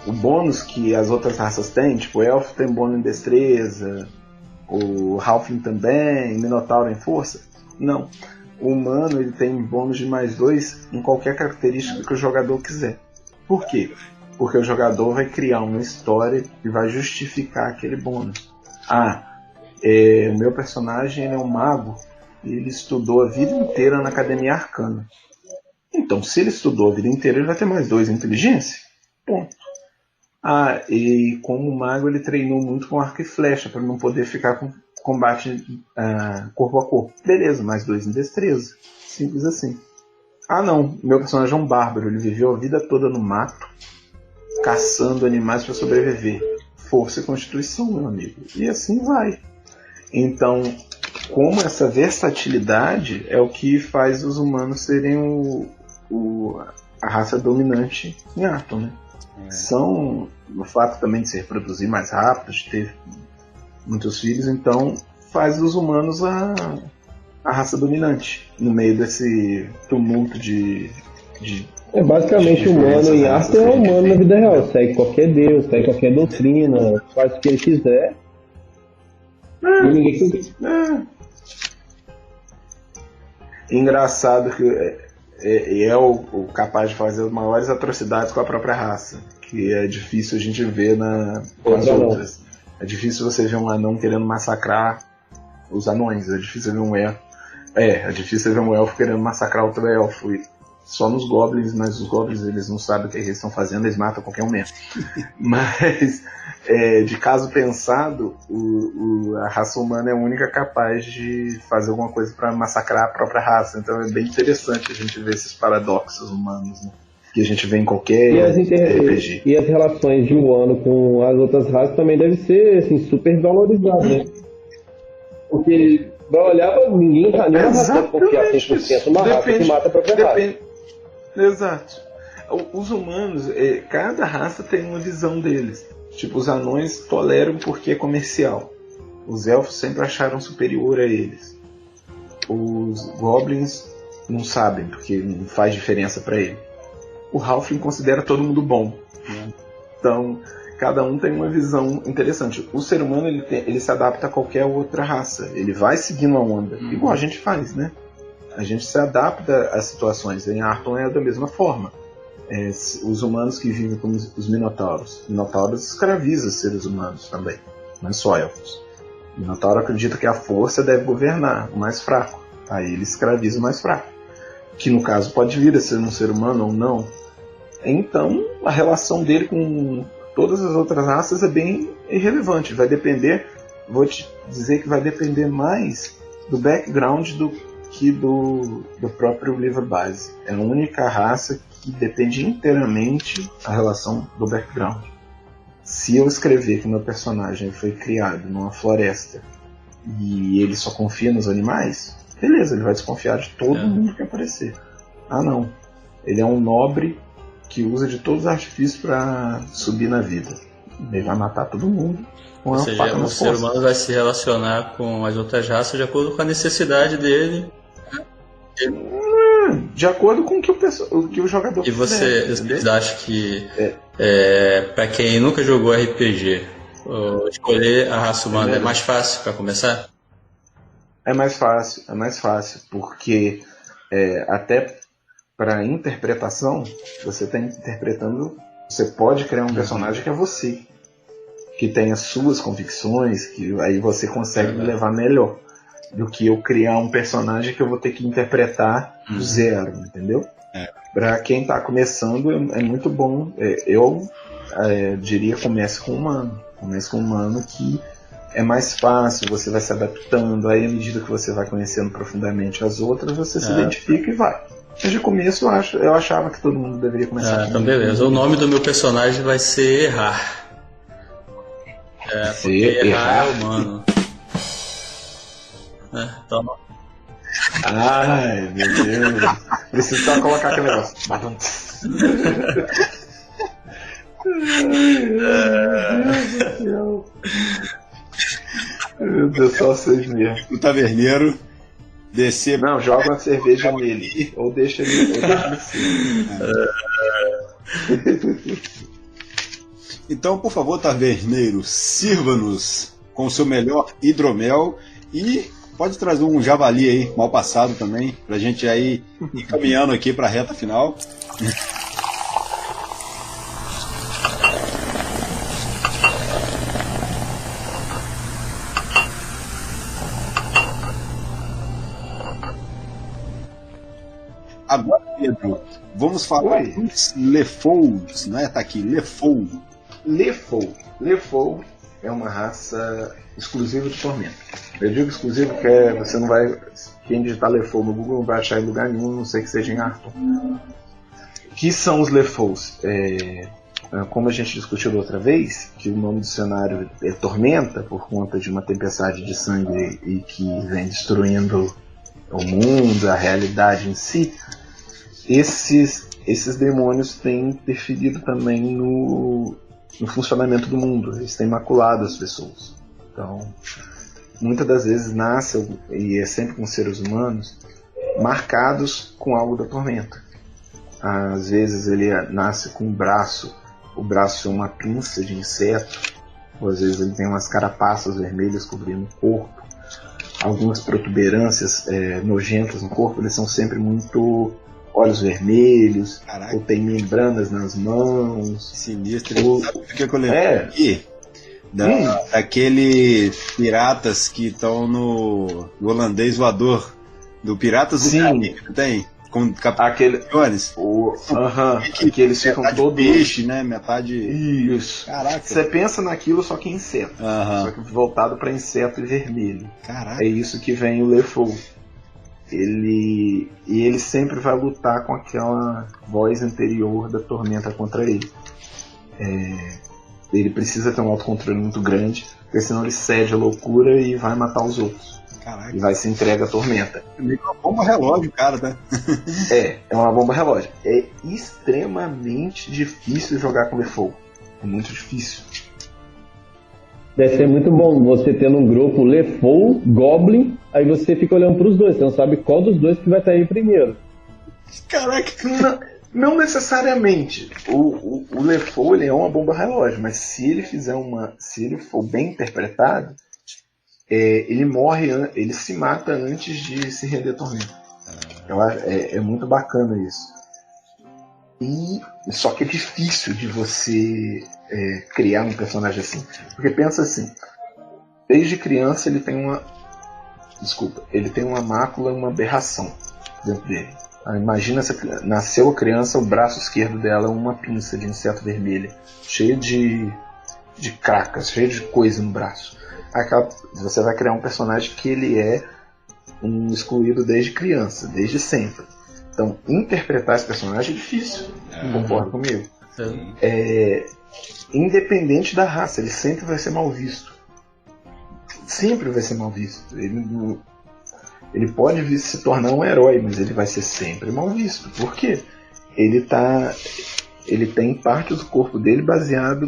o bônus que as outras raças têm, tipo o elfo tem bônus em destreza, o halfling também, o minotauro em força, não. O humano ele tem bônus de mais 2 em qualquer característica que o jogador quiser. Por quê? Porque o jogador vai criar uma história e vai justificar aquele bônus. O meu personagem ele é um mago e ele estudou a vida inteira na Academia Arcana. Então, se ele estudou a vida inteira, ele vai ter mais 2 em inteligência. Ponto. E como mago ele treinou muito com arco e flecha para não poder ficar com combate corpo a corpo. Beleza, mais 2 em destreza. Simples assim. Não, meu personagem é um bárbaro. Ele viveu a vida toda no mato, caçando animais para sobreviver. Força e constituição, meu amigo. E assim vai. Então, como essa versatilidade é o que faz os humanos serem a raça dominante em Arton, né? São o fato também de se reproduzir mais rápido, de ter muitos filhos, então faz dos humanos a raça dominante no meio desse tumulto de basicamente o humano em Arton é humano na vida real, segue qualquer deus, segue qualquer doutrina, faz o que ele quiser e ninguém engraçado que é o capaz de fazer as maiores atrocidades com a própria raça, que é difícil a gente ver com as outras. É difícil você ver um anão querendo massacrar os anões, é difícil ver é difícil ver um elfo querendo massacrar outro elfo. Só nos goblins, mas os goblins eles não sabem o que eles estão fazendo, eles matam qualquer um mesmo. Mas, de caso pensado, a raça humana é a única capaz de fazer alguma coisa para massacrar a própria raça. Então é bem interessante a gente ver esses paradoxos humanos, né? Que a gente vê em qualquer RPG. E as relações de humano com as outras raças também devem ser assim, super valorizadas, né? Porque vai olhar para ninguém, nenhuma raça confiar 100% numa raça que mata a própria raça. Exato. Os humanos, cada raça tem uma visão deles. Tipo, os anões toleram porque é comercial. Os elfos sempre acharam superior a eles. Os goblins não sabem, porque não faz diferença para ele. O halfling considera todo mundo bom. Então, cada um tem uma visão interessante. O ser humano ele se adapta a qualquer outra raça. Ele vai seguindo a onda, igual a gente faz, né? A gente se adapta às situações. Em Arton é da mesma forma. Os humanos que vivem com os minotauros. Minotauros escravizam os seres humanos também, não é só elfos. O minotauro acredita que a força deve governar o mais fraco. Aí ele escraviza o mais fraco, que no caso pode vir a ser um ser humano ou não. Então a relação dele com todas as outras raças é bem irrelevante. Vai depender, vou te dizer que vai depender mais do background do próprio livro base. É a única raça que depende inteiramente da relação do background. Se eu escrever que meu personagem foi criado numa floresta e ele só confia nos animais, beleza, ele vai desconfiar de todo mundo que aparecer. Ah não, ele é um nobre que usa de todos os artifícios para subir na vida. Ele vai matar todo mundo com uma faca nas costas. O ser humano vai se relacionar com as outras raças de acordo com a necessidade dele. De acordo com o que o jogador quiser. E vocês acham que para quem nunca jogou RPG, escolher a raça humana é mais fácil para começar? É mais fácil, porque até para interpretação, você está interpretando, você pode criar um personagem que é você, que tem as suas convicções, que aí você consegue levar melhor do que eu criar um personagem que eu vou ter que interpretar do zero, entendeu? Para quem está começando é muito bom. Eu diria comece com humano. Comece com humano, que é mais fácil, você vai se adaptando, aí à medida que você vai conhecendo profundamente as outras, você se identifica e vai. Mas de começo eu achava que todo mundo deveria começar com então beleza, o nome do meu personagem vai ser Errar. Porque errar é humano. Então... Ai, meu Deus. Preciso só colocar aquele negócio. Meu Deus, só vocês mesmo. O taverneiro descer. Não, joga uma cerveja nele. Ou deixa ele ser. Então, por favor, taverneiro, sirva-nos com o seu melhor hidromel e pode trazer um javali aí, mal passado também, pra gente aí ir caminhando aqui pra reta final. Agora, Pedro, vamos falar dos Lefous, né? Tá aqui, Lefou. Lefou é uma raça exclusiva de Tormenta. Eu digo exclusivo porque você não vai... Quem digitar Lefou no Google não vai achar em lugar nenhum, não sei que seja em Arthur. Que são os Lefous? Como a gente discutiu da outra vez, que o nome do cenário é Tormenta, por conta de uma tempestade de sangue e que vem destruindo o mundo, a realidade em si. Esses demônios têm interferido também no funcionamento do mundo. Eles têm maculado as pessoas. Então, muitas das vezes nascem, e é sempre com seres humanos, marcados com algo da tormenta. Às vezes ele nasce com o braço é uma pinça de inseto, ou às vezes ele tem umas carapaças vermelhas cobrindo o corpo. Algumas protuberâncias nojentas no corpo, eles são sempre muito olhos vermelhos. Caraca. Ou tem membranas nas mãos. Sinistro. Sabe o que eu lembrei aqui? Daqueles piratas que estão no holandês voador. Do Piratas do Caribe, que tem? Com aquele Jones. Que eles ficam todos peixe, né? Metade. Isso. Caraca. Você pensa naquilo só que é inseto. Só que voltado para inseto e vermelho. Caraca. É isso que vem o Lefou. Ele sempre vai lutar com aquela voz interior da tormenta contra ele. Ele precisa ter um autocontrole muito grande, porque senão ele cede a loucura e vai matar os outros. Caraca. E vai se entrega à tormenta. É meio uma bomba relógio, cara, tá? É uma bomba relógio. É extremamente difícil jogar com Lefou. É muito difícil. Deve ser muito bom você tendo um grupo Lefou, Goblin, aí você fica olhando pros dois, você não sabe qual dos dois que vai estar aí primeiro. Caraca! Não necessariamente. O Lefou, ele é uma bomba relógio, mas se ele for bem interpretado, ele morre, ele se mata antes de se render à tormenta. É muito bacana isso. Só que é difícil de você criar um personagem assim. Porque pensa assim, desde criança ele tem uma mácula, uma aberração dentro dele. Imagina se nasceu a criança, o braço esquerdo dela é uma pinça de inseto vermelha, cheio de cracas, cheio de coisa no braço. Você vai criar um personagem que ele é um excluído desde criança, desde sempre. Então, interpretar esse personagem é difícil. Concorda comigo? Sim. Independente da raça, ele sempre vai ser mal visto. Sempre vai ser mal visto. Ele pode vir se tornar um herói, mas ele vai ser sempre mal visto. Por quê? Ele tem parte do corpo dele baseado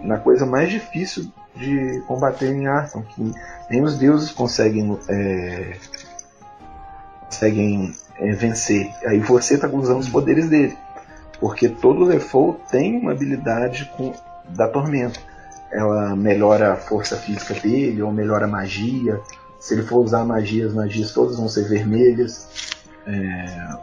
na coisa mais difícil de combater em Arkham, que nem os deuses conseguem vencer. Aí você está usando os poderes dele, porque todo LeFou tem uma habilidade da tormenta. Ela melhora a força física dele, ou melhora a magia. Se ele for usar magia, as magias todas vão ser vermelhas.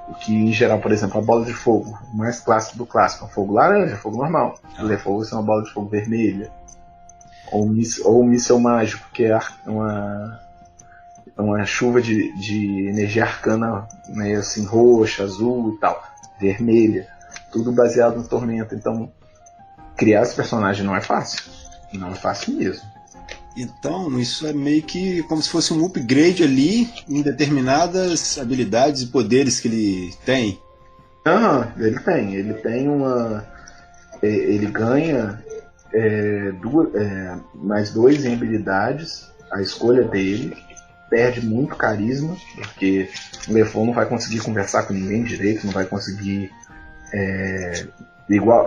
O que em geral, por exemplo, a bola de fogo, o mais clássico do clássico, é fogo laranja, fogo normal. O LeFou vai ser uma bola de fogo vermelha. Ou um míssil mágico, que é uma chuva de energia arcana, né, assim, roxa, azul e tal, vermelha. Tudo baseado no tormento. Então, criar esse personagem não é fácil. Não é fácil mesmo. Então, isso é meio que como se fosse um upgrade ali em determinadas habilidades e poderes que ele tem. Ele tem. Ele ganha mais 2 em habilidades, a escolha dele. Perde muito carisma, porque o LeFou não vai conseguir conversar com ninguém direito, não vai conseguir.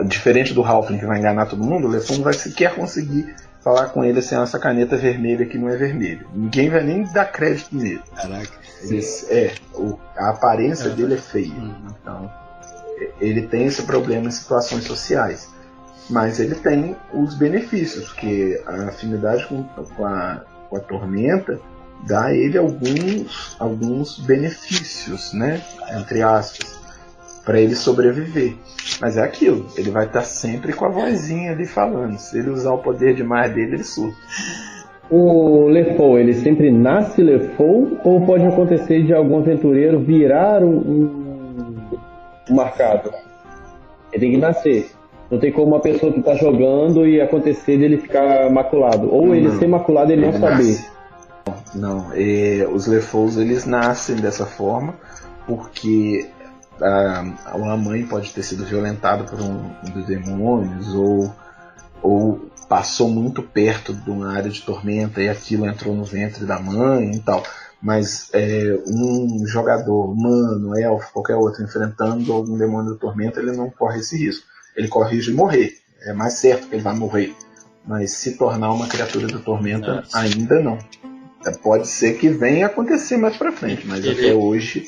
Diferente do Halfling, que vai enganar todo mundo, o LeFou não vai sequer conseguir falar com ele sem essa caneta vermelha que não é vermelha. Ninguém vai nem dar crédito nele. Caraca. A aparência dele é feia. Então, ele tem esse problema em situações sociais. Mas ele tem os benefícios, porque a afinidade com a tormenta dá a ele alguns benefícios, né? Entre aspas, para ele sobreviver. Mas é aquilo, ele vai estar sempre com a vozinha ali falando. Se ele usar o poder demais dele, ele surta. O LeFou, ele sempre nasce LeFou ou pode acontecer de algum aventureiro virar um marcado? Ele tem que nascer. Não tem como uma pessoa que está jogando e acontecer dele ficar maculado. Ou ele ser maculado e ele não saber. Não, os LeFous eles nascem dessa forma porque a mãe pode ter sido violentada por um dos demônios ou passou muito perto de uma área de tormenta e aquilo entrou no ventre da mãe e tal. Mas um jogador humano, elfo, qualquer outro, enfrentando algum demônio da tormenta, ele não corre esse risco. Ele corre o risco de morrer. É mais certo que ele vai morrer. Mas se tornar uma criatura da tormenta, ainda não. Pode ser que venha acontecer mais pra frente, mas até hoje...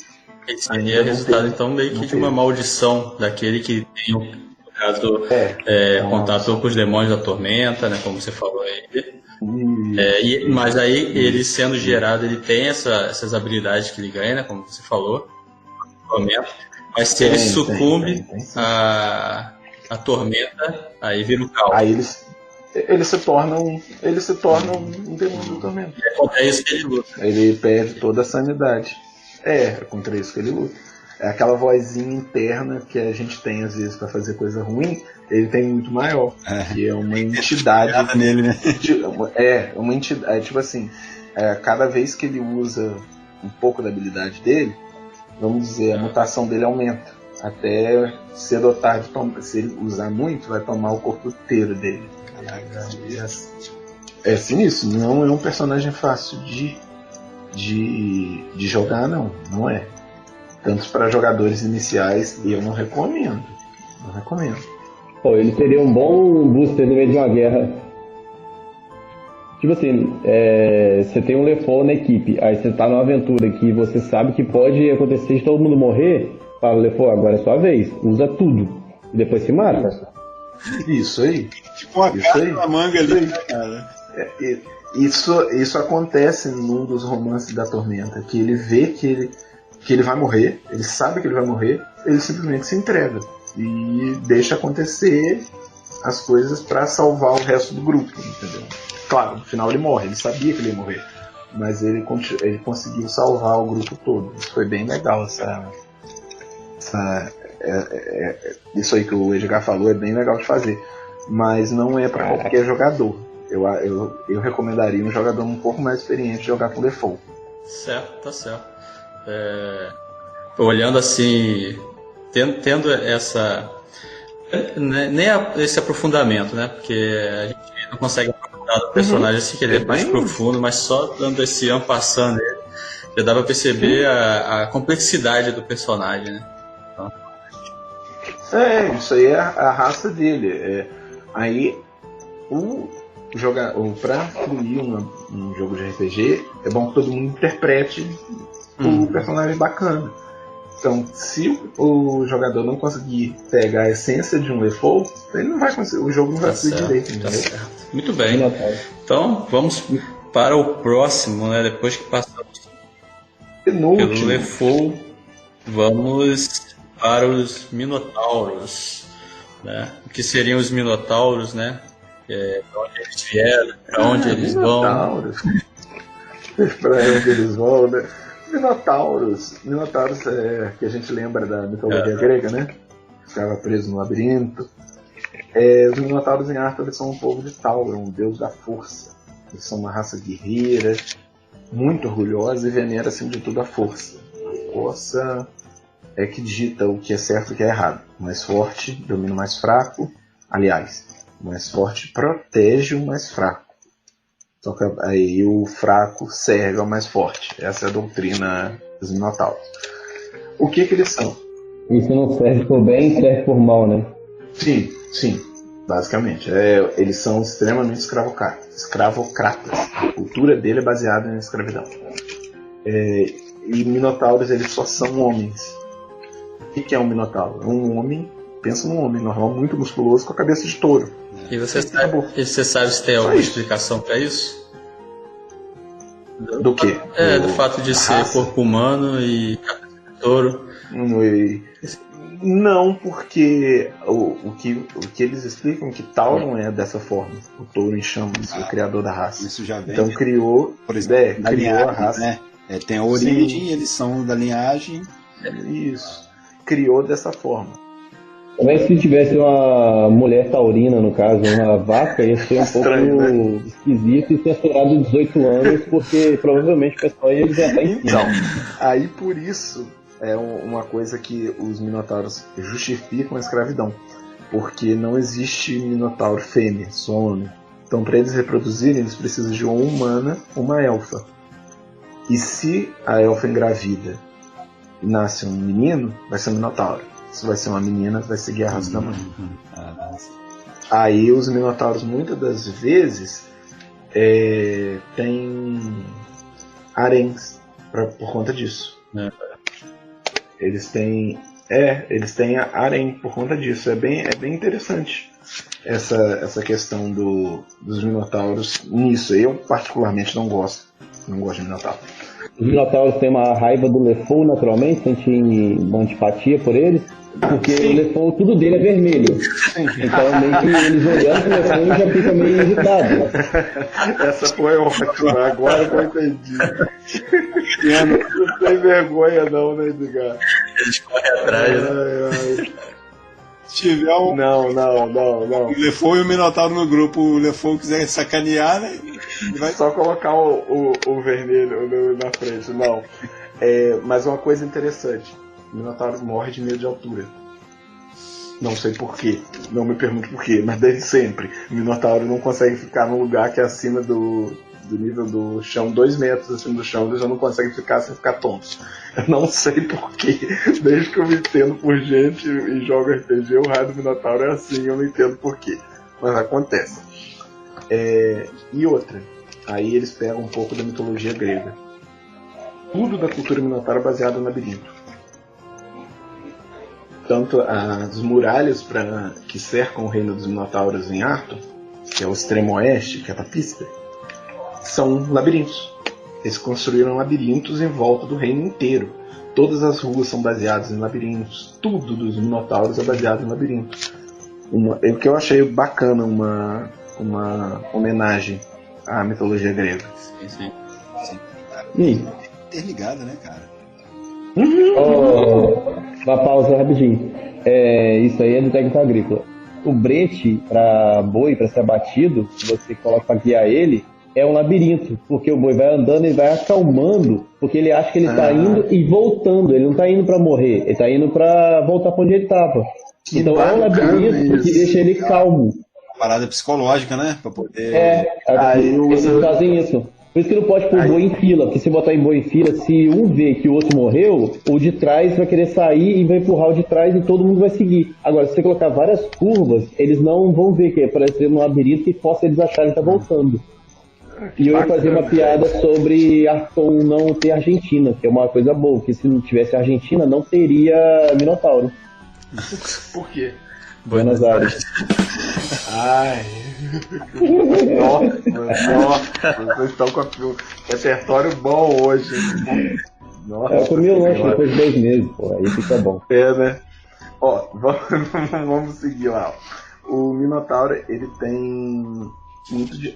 Esse seria resultado, então, meio que de uma maldição daquele que tem, no caso, contato com os demônios da tormenta, né, como você falou aí. Mas aí, ele sendo gerado, ele tem essas habilidades que ele ganha, né, como você falou, tormenta. Mas se ele sucumbe à tormenta, aí vira um caos. Aí ele se torna um demônio da tormenta. É contra isso que ele luta. Ele perde toda a sanidade. É contra isso que ele luta. É aquela vozinha interna que a gente tem às vezes para fazer coisa ruim, ele tem muito maior. Que é uma entidade. Nele, né? Uma entidade. Tipo assim, cada vez que ele usa um pouco da habilidade dele, vamos dizer, a mutação dele aumenta. Até cedo ou tarde, se ele usar muito, vai tomar o corpo inteiro dele. É sinistro, não é um personagem fácil de jogar, não é. Tanto para jogadores iniciais, eu não recomendo. Pô, ele seria um bom booster no meio de uma guerra. Tipo assim, você tem um LeFou na equipe, aí você tá numa aventura que você sabe que pode acontecer de todo mundo morrer, fala, LeFou, agora é sua vez, usa tudo, e depois se mata. Isso aí. Tipo uma carta na manga ali, né, cara? Isso acontece num dos romances da Tormenta, que ele vê que ele vai morrer, ele sabe que ele vai morrer, ele simplesmente se entrega e deixa acontecer as coisas para salvar o resto do grupo, entendeu? Claro, no final ele morre, ele sabia que ele ia morrer, mas ele conseguiu salvar o grupo todo. Isso foi bem legal, isso aí que o Edgar falou é bem legal de fazer, mas não é para qualquer jogador. Eu recomendaria um jogador um pouco mais experiente jogar com LeFou. Certo, tá certo. olhando assim, tendo essa... esse aprofundamento, né? Porque a gente não consegue aprofundar o personagem assim, que ele é mais profundo, mas só dando esse en passant nele, já dá pra perceber a complexidade do personagem, né? Então... isso aí é a raça dele. Aí, pra fluir um jogo de RPG, é bom que todo mundo interprete o personagem bacana. Então, se o jogador não conseguir pegar a essência de um LeFou, ele não vai conseguir, o jogo não vai fluir direito, entendeu? Certo. Muito bem. Então, vamos para o próximo, né? Depois que passamos pelo LeFou, vamos para os Minotauros, né? O que seriam os Minotauros, né? Para onde eles vieram, para onde eles vão. Para onde eles vão, né? Minotauros que a gente lembra da mitologia grega, né? Ficava preso no labirinto. Os Minotauros em Arthur, eles são um povo de Tauro, um deus da força. Eles são uma raça guerreira, muito orgulhosa e venera acima de tudo a força. A força é que dita o que é certo e o que é errado. O mais forte domina o mais fraco. Aliás, o mais forte protege o mais fraco. Só que aí o fraco serve ao mais forte. Essa é a doutrina dos Minotauros. O que eles são? Isso não serve por bem, serve por mal, né? Sim, basicamente. Eles são extremamente escravocratas. A cultura dele é baseada na escravidão. E Minotauros, eles só são homens. O que é um Minotauro? Um homem, pensa num homem normal, muito musculoso, com a cabeça de touro. E você sabe se tem alguma explicação para isso? Do quê? Do fato de ser corpo humano e cabeça de touro. Não, porque o que eles explicam é que Tauron é dessa forma. O touro em chamas, o criador da raça. Isso já vem. Então criou, por exemplo, da criou linhagem, a raça. Né? Tem a origem, eles são da linhagem. Isso. Criou dessa forma. Também se tivesse uma mulher taurina, no caso, uma vaca, ia ser um estranho, pouco né? esquisito e censurado de 18 anos, porque provavelmente o pessoal ia já estar em Então, aí por isso é uma coisa que os Minotauros justificam a escravidão. Porque não existe Minotauro fêmea, só homem. Então, para eles reproduzirem, eles precisam de uma humana, uma elfa. E se a elfa engravida e nasce um menino, vai ser um Minotauro. Se vai ser uma menina, vai seguir a raça da mãe. Aí os Minotauros, muitas das vezes, têm haréns por conta disso. Eles têm harém por conta disso. É bem interessante essa questão dos Minotauros nisso. Eu particularmente não gosto de Minotauro. Os Minotauros têm uma raiva do LeFou naturalmente, sentem uma antipatia por eles, porque o LeFou, tudo dele é vermelho. Então meio que eles olhando pro LeFou já ficam meio irritados. Essa foi ótima, agora eu entendi. Não tem vergonha não, né, Edgar? Eles correm atrás, né? Se tiver um... Não. O LeFou e o Minotauro no grupo, o LeFou quiser sacanear, né? Vai só colocar o vermelho na frente, não. Mas uma coisa interessante, o Minotauro morre de medo de altura. Não sei porquê, não me pergunte porquê, mas desde sempre. O Minotauro não consegue ficar num lugar que é acima do nível do chão, 2 metros acima do chão, eles já não conseguem ficar sem ficar tontos. Eu não sei porquê, desde que eu me entendo por gente e jogo RPG, o raio do Minotauro é assim, eu não entendo porquê, mas acontece. E outra, aí eles pegam um pouco da mitologia grega. Tudo da cultura Minotauro é baseado no labirinto. Tanto as muralhas que cercam o reino dos Minotauros em Arthur, que é o extremo oeste, que é a Tapíster, são labirintos. Eles construíram labirintos em volta do reino inteiro. Todas as ruas são baseadas em labirintos. Tudo dos Minotauros é baseado em labirintos. O que eu achei bacana, uma homenagem à mitologia grega. Sim. Interligada, né, cara? Uma pausa rapidinho. Isso aí é do técnico agrícola. O brete para boi, para ser abatido, que você coloca para guiar ele, é um labirinto, porque o boi vai andando e vai acalmando, porque ele acha que ele está indo e voltando, ele não está indo para morrer, ele está indo para voltar para onde ele estava. Então é um labirinto que deixa ele calmo. Parada psicológica, né? Pra poder... Eles fazem isso. Por isso que não pode pôr boi em fila, porque se botar em boi em fila, se um vê que o outro morreu, o de trás vai querer sair e vai empurrar o de trás e todo mundo vai seguir. Agora, se você colocar várias curvas, eles não vão ver que é parecendo um labirinto que força eles acharem que tá voltando. E eu ia fazer uma piada sobre Arton não ter Argentina, que é uma coisa boa, porque se não tivesse Argentina, não teria Minotauro. Por quê? Buenos Aires. Ai. Nossa, vocês estão com o repertório bom hoje. Nossa, eu comi o lanche depois de 2 meses, pô, aí fica bom. Né? Ó, vamos seguir lá. O Minotauro, ele tem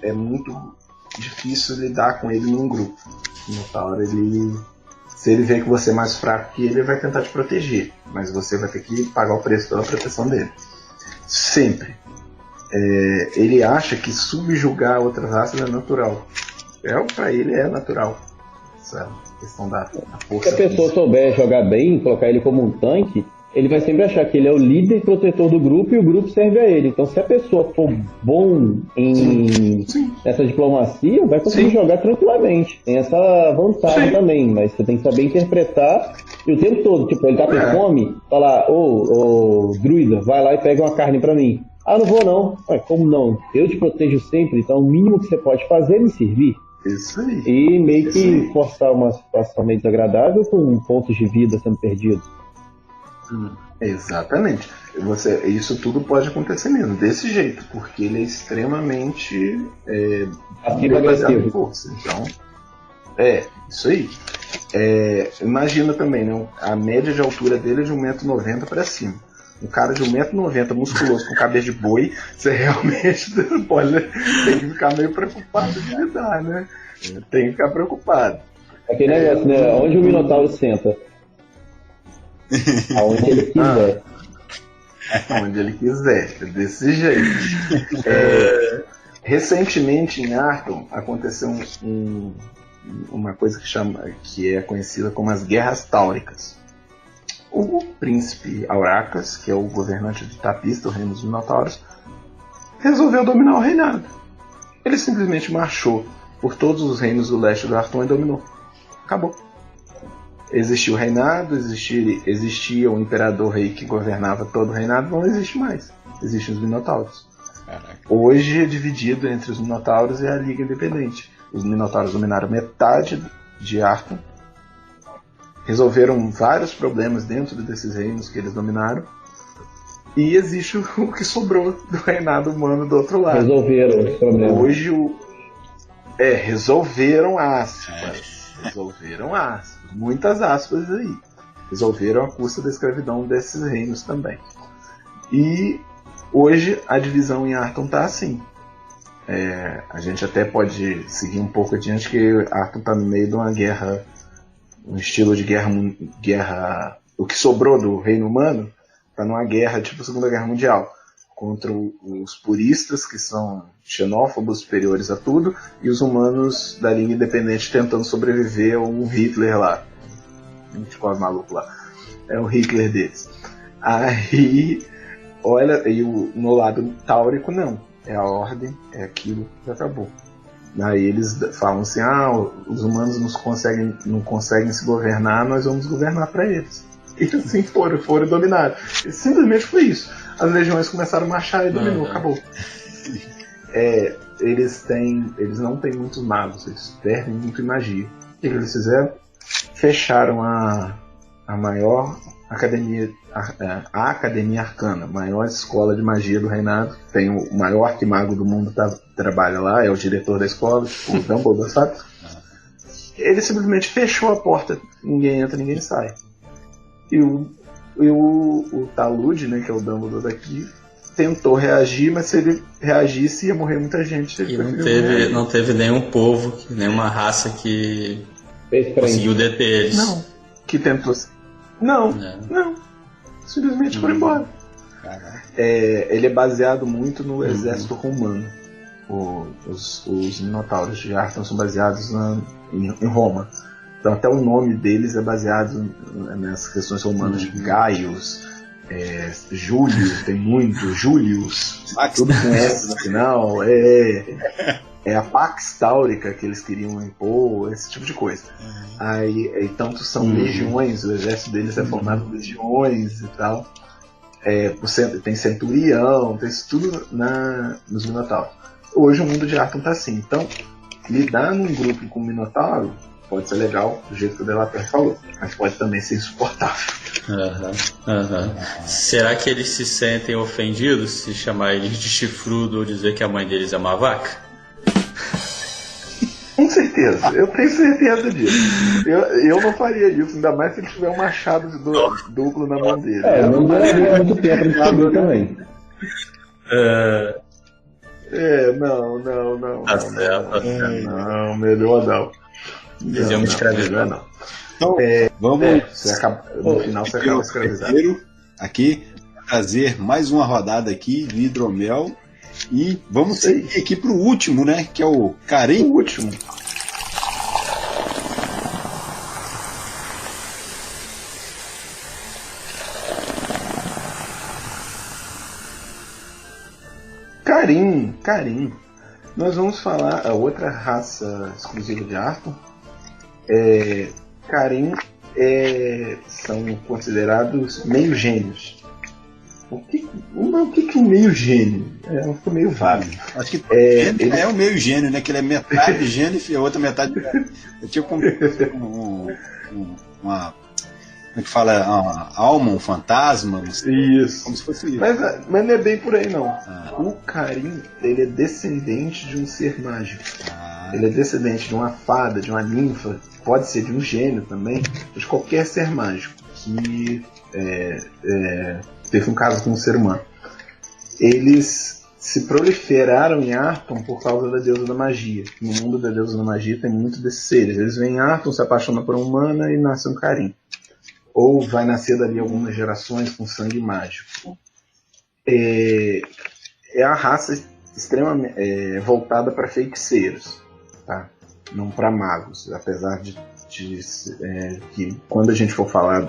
é muito difícil lidar com ele num grupo. O Minotauro, se ele vê que você é mais fraco que ele vai tentar te proteger, mas você vai ter que pagar o preço pela proteção dele. Sempre. Ele acha que subjugar outras raças é natural. Pra ele é natural. Essa questão da força. Se a pessoa souber jogar bem, colocar ele como um tanque, ele vai sempre achar que ele é o líder protetor do grupo e o grupo serve a ele. Então, se a pessoa for bom nessa diplomacia, vai conseguir jogar tranquilamente. Tem essa vantagem também, mas você tem que saber interpretar. E o tempo todo, tipo, ele tá com fome, fala, ô druida, vai lá e pega uma carne pra mim. Ah, não vou não. Como não? Eu te protejo sempre, então o mínimo que você pode fazer é me servir. Isso aí. E meio que forçar uma situação meio desagradável com pontos de vida sendo perdidos. Exatamente. Isso tudo pode acontecer mesmo, desse jeito, porque ele é extremamente baseado em força. Então, isso aí. Imagina também, né? A média de altura dele é de 1,90 m para cima. Um cara de 1,90 m musculoso com cabeça de boi, você realmente tem que ficar meio preocupado de lidar, né? Tem que ficar preocupado. Aquele negócio, né? Onde o Minotauro senta? Aonde ele quiser. Aonde ele quiser, desse jeito. Recentemente em Arton aconteceu uma coisa que é conhecida como as Guerras Táuricas. O príncipe Auracas, que é o governante de Tapista, o reino dos Minotauros, resolveu dominar o reinado. Ele simplesmente marchou por todos os reinos do leste do Arton e dominou. Acabou. Existia o reinado, existia o imperador-rei que governava todo o reinado, não existe mais. Existem os Minotauros. Caraca. Hoje é dividido entre os Minotauros e a Liga Independente. Os Minotauros dominaram metade de Arton, resolveram vários problemas dentro desses reinos que eles dominaram, e existe o que sobrou do reinado humano do outro lado. Resolveram os problemas. Hoje resolveram aspas. Resolveram aspas. Muitas aspas aí. Resolveram a custa da escravidão desses reinos também. E hoje a divisão em Arton tá assim. A gente até pode seguir um pouco adiante, que Arton tá no meio de uma guerra, um estilo de guerra. O que sobrou do reino humano tá numa guerra tipo a Segunda Guerra Mundial, contra os puristas, que são xenófobos, superiores a tudo, e os humanos da Liga Independente tentando sobreviver a um Hitler lá. Tipo, maluco lá. É o Hitler deles. Aí, olha, no lado táurico não. É a ordem, é aquilo que acabou. Aí eles falam assim, os humanos não conseguem se governar, nós vamos governar para eles. E assim foram dominados. E simplesmente foi isso. As legiões começaram a marchar e dominou, acabou. Eles não têm muitos magos, eles perdem muito em magia. O que eles fizeram? Fecharam a maior academia, a Academia Arcana, maior escola de magia do reinado. Tem o maior arquimago do mundo trabalha lá, é o diretor da escola, o Dumbledore, sabe? Ele simplesmente fechou a porta, ninguém entra, ninguém sai. E o Talude, né, que é o Dumbledore daqui, tentou reagir, mas se ele reagisse ia morrer muita gente. E não teve nenhum povo, nenhuma raça que conseguiu deter eles. Não, que tentou. Não. Simplesmente foram embora. Ele é baseado muito no exército romano. Os minotauros de Arthur são baseados em Roma. Então até o nome deles é baseado nessas questões romanas de Gaius, Júlio, tem muito, Július, tudo com S no final, a Pax Táurica que eles queriam impor, esse tipo de coisa. Aí tanto são legiões, o exército deles é formado por legiões e tal. Tem centurião, tem isso tudo nos minotauros. Hoje o mundo de Arthur tá assim, então lidar num grupo com minotauro pode ser legal, do jeito que o Delator falou, mas pode também ser insuportável. Será que eles se sentem ofendidos se chamar eles de chifrudo ou dizer que a mãe deles é uma vaca? Com certeza, eu tenho certeza disso. Eu não faria isso, ainda mais se ele tiver um machado duplo na mão dele. Eu não duraria muito tempo de saber também. Não. Tá certo. Não, melhor não. Eles iam me escravizar. Não. Então, vamos. No final você acaba escravizado. Aqui, trazer mais uma rodada aqui de hidromel. E vamos seguir aqui pro último, né? Que é o Carim. O último. Carim. Nós vamos falar a outra raça exclusiva de Arthur. Carim são considerados meio gênios. O que é um meio gênio? Ficou meio vago. Acho que ele é um meio gênio, né? Que ele é metade gênio e a outra metade. É tipo uma. Como é que fala? Uma alma, um fantasma? Não sei. Isso. Como se fosse isso. Mas não é bem por aí, não. O Carim, ele é descendente de um ser mágico. Ele é descendente de uma fada, de uma ninfa, pode ser de um gênio também, de qualquer ser mágico que teve um caso com um ser humano. Eles se proliferaram em Arthur por causa da deusa da magia. No mundo da deusa da magia tem muito desses seres. Eles vêm em Arthur, se apaixonam por uma humana e nascem um Carim. Ou vai nascer dali algumas gerações com sangue mágico. É a raça extremamente voltada para feiticeiros, tá? Não para magos, apesar de que quando a gente for falar,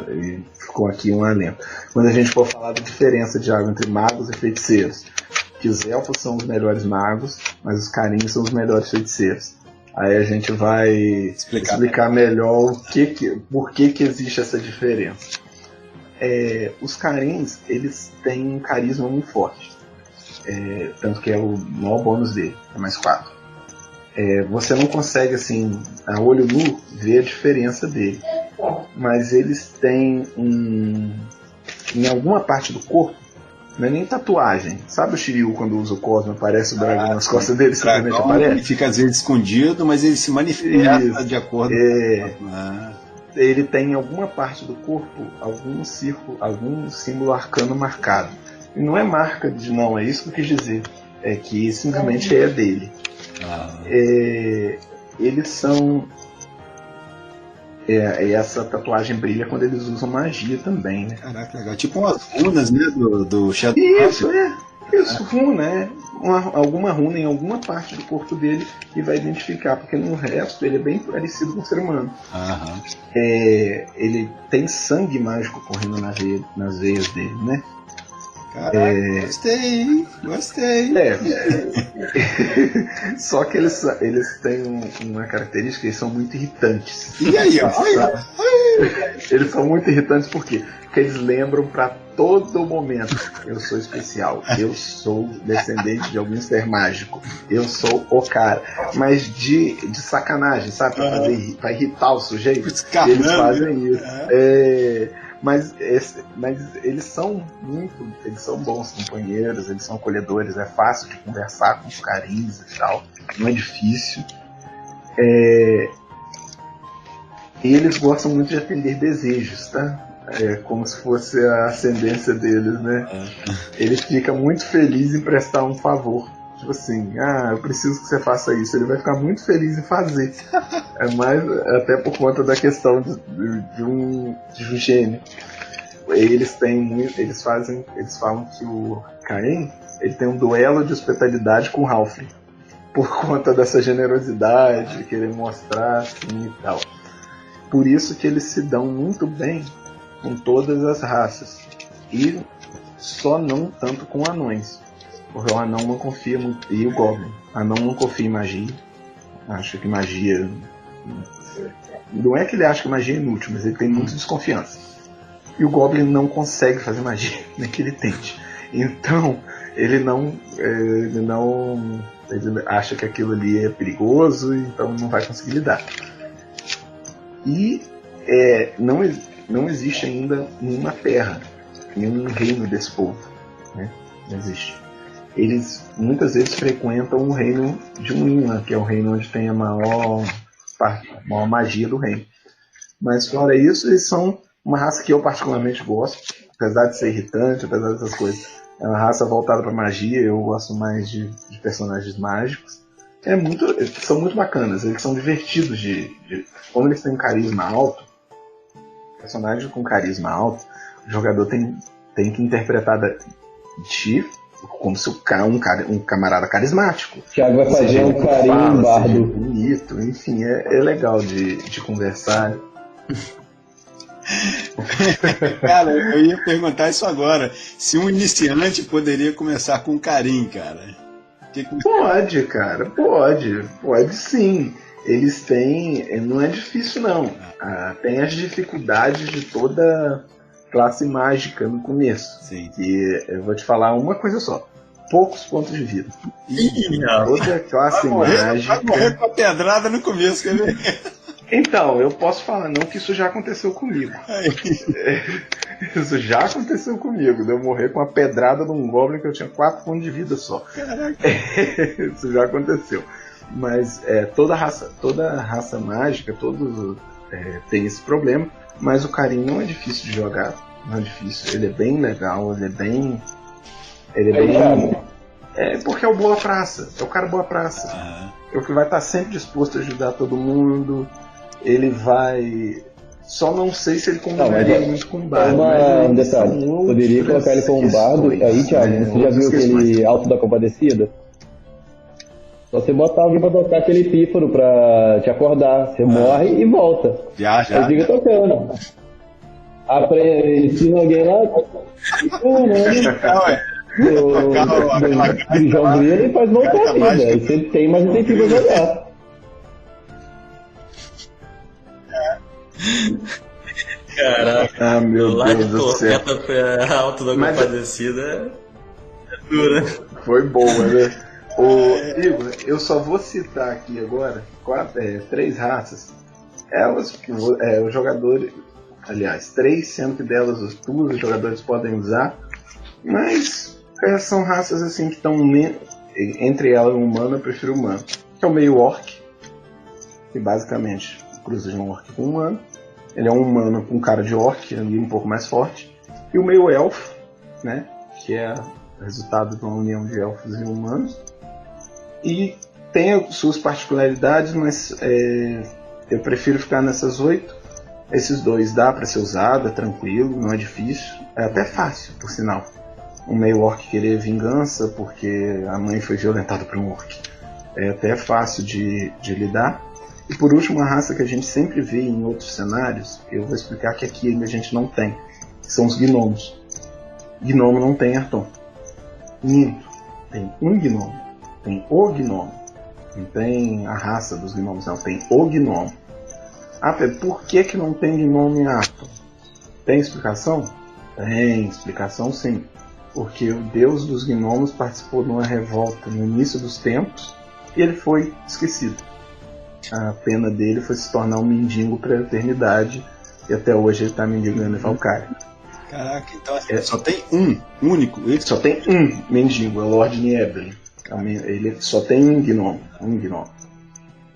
ficou aqui um alento, quando a gente for falar da diferença de algo entre magos e feiticeiros, que os elfos são os melhores magos, mas os Carim são os melhores feiticeiros. Aí a gente vai explicar melhor por que existe essa diferença. Os Carins, eles têm um carisma muito forte, tanto que é o maior bônus dele, é mais 4. Você não consegue, assim, a olho nu, ver a diferença dele. Mas eles têm em alguma parte do corpo, não é nem tatuagem. Sabe o Shiryu quando usa o Cosmo, aparece o dragão nas costas dele, simplesmente aparece? Ele fica às vezes escondido, mas ele se manifesta de acordo Ele tem em alguma parte do corpo algum símbolo arcano marcado. E não é marca de não, é isso que eu quis dizer. É que simplesmente é dele. Eles são. Essa tatuagem brilha quando eles usam magia também, né? Caraca, legal. Tipo umas runas, né? Do Shadow. Isso, runa, alguma runa em alguma parte do corpo dele e vai identificar, porque no resto ele é bem parecido com o ser humano. Ele tem sangue mágico correndo nas veias dele, né? Caraca, gostei. Só que eles têm uma característica, eles são muito irritantes. E aí, ó? Eles são muito irritantes por quê? Porque eles lembram pra todo momento: eu sou especial, eu sou descendente de algum ser mágico, eu sou o cara. Mas de sacanagem, sabe? Pra irritar o sujeito, eles fazem isso. Mas eles são bons companheiros, eles são acolhedores, é fácil de conversar com os Carins e tal, não é difícil. E eles gostam muito de atender desejos, tá? Como se fosse a ascendência deles, né? Ele fica muito feliz em prestar um favor. Tipo assim, eu preciso que você faça isso. Ele vai ficar muito feliz em fazer. Mas até por conta da questão de um gênio. Eles falam que o Caim, ele tem um duelo de hospitalidade com o Halfling. por conta dessa generosidade, de querer mostrar assim, e tal. Por isso que eles se dão muito bem com todas as raças. E só não tanto com anões. Porque o anão não confia muito. E o Goblin. O anão não confia em magia. Acha que magia... Não é que ele acha que magia é inútil, mas ele tem muita desconfiança. E o Goblin não consegue fazer magia, nem que ele tente. Então, ele acha que aquilo ali é perigoso, então não vai conseguir lidar. E não existe ainda nenhuma terra, nenhum reino desse povo, né? Não existe. Eles muitas vezes frequentam o reino de Unna, que é o reino onde tem a maior magia do reino. Mas fora isso, eles são uma raça que eu particularmente gosto, apesar de ser irritante, apesar dessas coisas. É uma raça voltada para magia, eu gosto mais de personagens mágicos. São muito bacanas, eles são divertidos como eles têm um carisma alto, personagem com carisma alto, o jogador tem que interpretar como se um camarada carismático. Thiago vai fazer um carinho bardo. Bonito, enfim, é legal de conversar. Cara, eu ia perguntar isso agora. Se um iniciante poderia começar com carinho, cara. Pode, cara, pode sim. Eles têm, não é difícil não. Tem as dificuldades de toda classe mágica no começo. Sim. Que eu vou te falar uma coisa só. Poucos pontos de vida. Toda classe mágica. Vai morrer com a pedrada no começo, quer ver? Então, eu posso falar não que isso já aconteceu comigo. Isso já aconteceu comigo, de eu morrer com a pedrada de um Goblin que eu tinha 4 pontos de vida só. Caraca. Isso já aconteceu. Mas toda raça mágica, todos tem esse problema, mas o carinho não é difícil de jogar. Não é difícil, ele é bem legal, ele é bem... porque é o boa praça, é o cara boa praça. É o que vai estar sempre disposto a ajudar todo mundo. Ele vai... Só não sei se ele combinaria muito com o bardo. Um detalhe, poderia colocar ele com um bardo. Aí, Thiago, você já viu aquele Alto da Compadecida? Só você botar alguém pra tocar aquele pífaro pra te acordar. Você morre e volta. Já. Aí fica tocando. Ensina alguém lá. O João Grilo e faz voltar a vida. Aí você tem mais um tempinho pra jogar. Caraca, meu Deus do céu. Pra Alto da Compadecida é dura. Foi boa, né? Igor, eu só vou citar aqui agora 3 raças. Elas, os jogadores, aliás, 3, sendo que delas os jogadores podem usar, mas são raças assim que estão entre elas um humano, eu prefiro o humano, que é o meio orc, que basicamente cruza de um orc com um humano. Ele é um humano com cara de orc, ali um pouco mais forte, e o meio elfo, né, que é o resultado de uma união de elfos e humanos. E tem suas particularidades, mas eu prefiro ficar nessas 8. Esses 2 dá para ser usado, é tranquilo, não é difícil. É até fácil, por sinal. Um meio orc querer vingança porque a mãe foi violentada por um orc. É até fácil de lidar. E por último, uma raça que a gente sempre vê em outros cenários, eu vou explicar que aqui ainda a gente não tem, que são os gnomos. Gnomo não tem Arton. Minto, tem um gnomo. Tem o gnomo. Não tem a raça dos gnomos, não. Tem o gnomo. Por que não tem gnomo em Arton? Tem explicação? Tem explicação, sim. Porque o deus dos gnomos participou de uma revolta no início dos tempos e ele foi esquecido. A pena dele foi se tornar um mendigo para a eternidade e até hoje ele está mendigando em Valkyria. Caraca, então só tem um único? Só tem um mendigo, é o Lord Niebelin. Ele só tem um gnomo.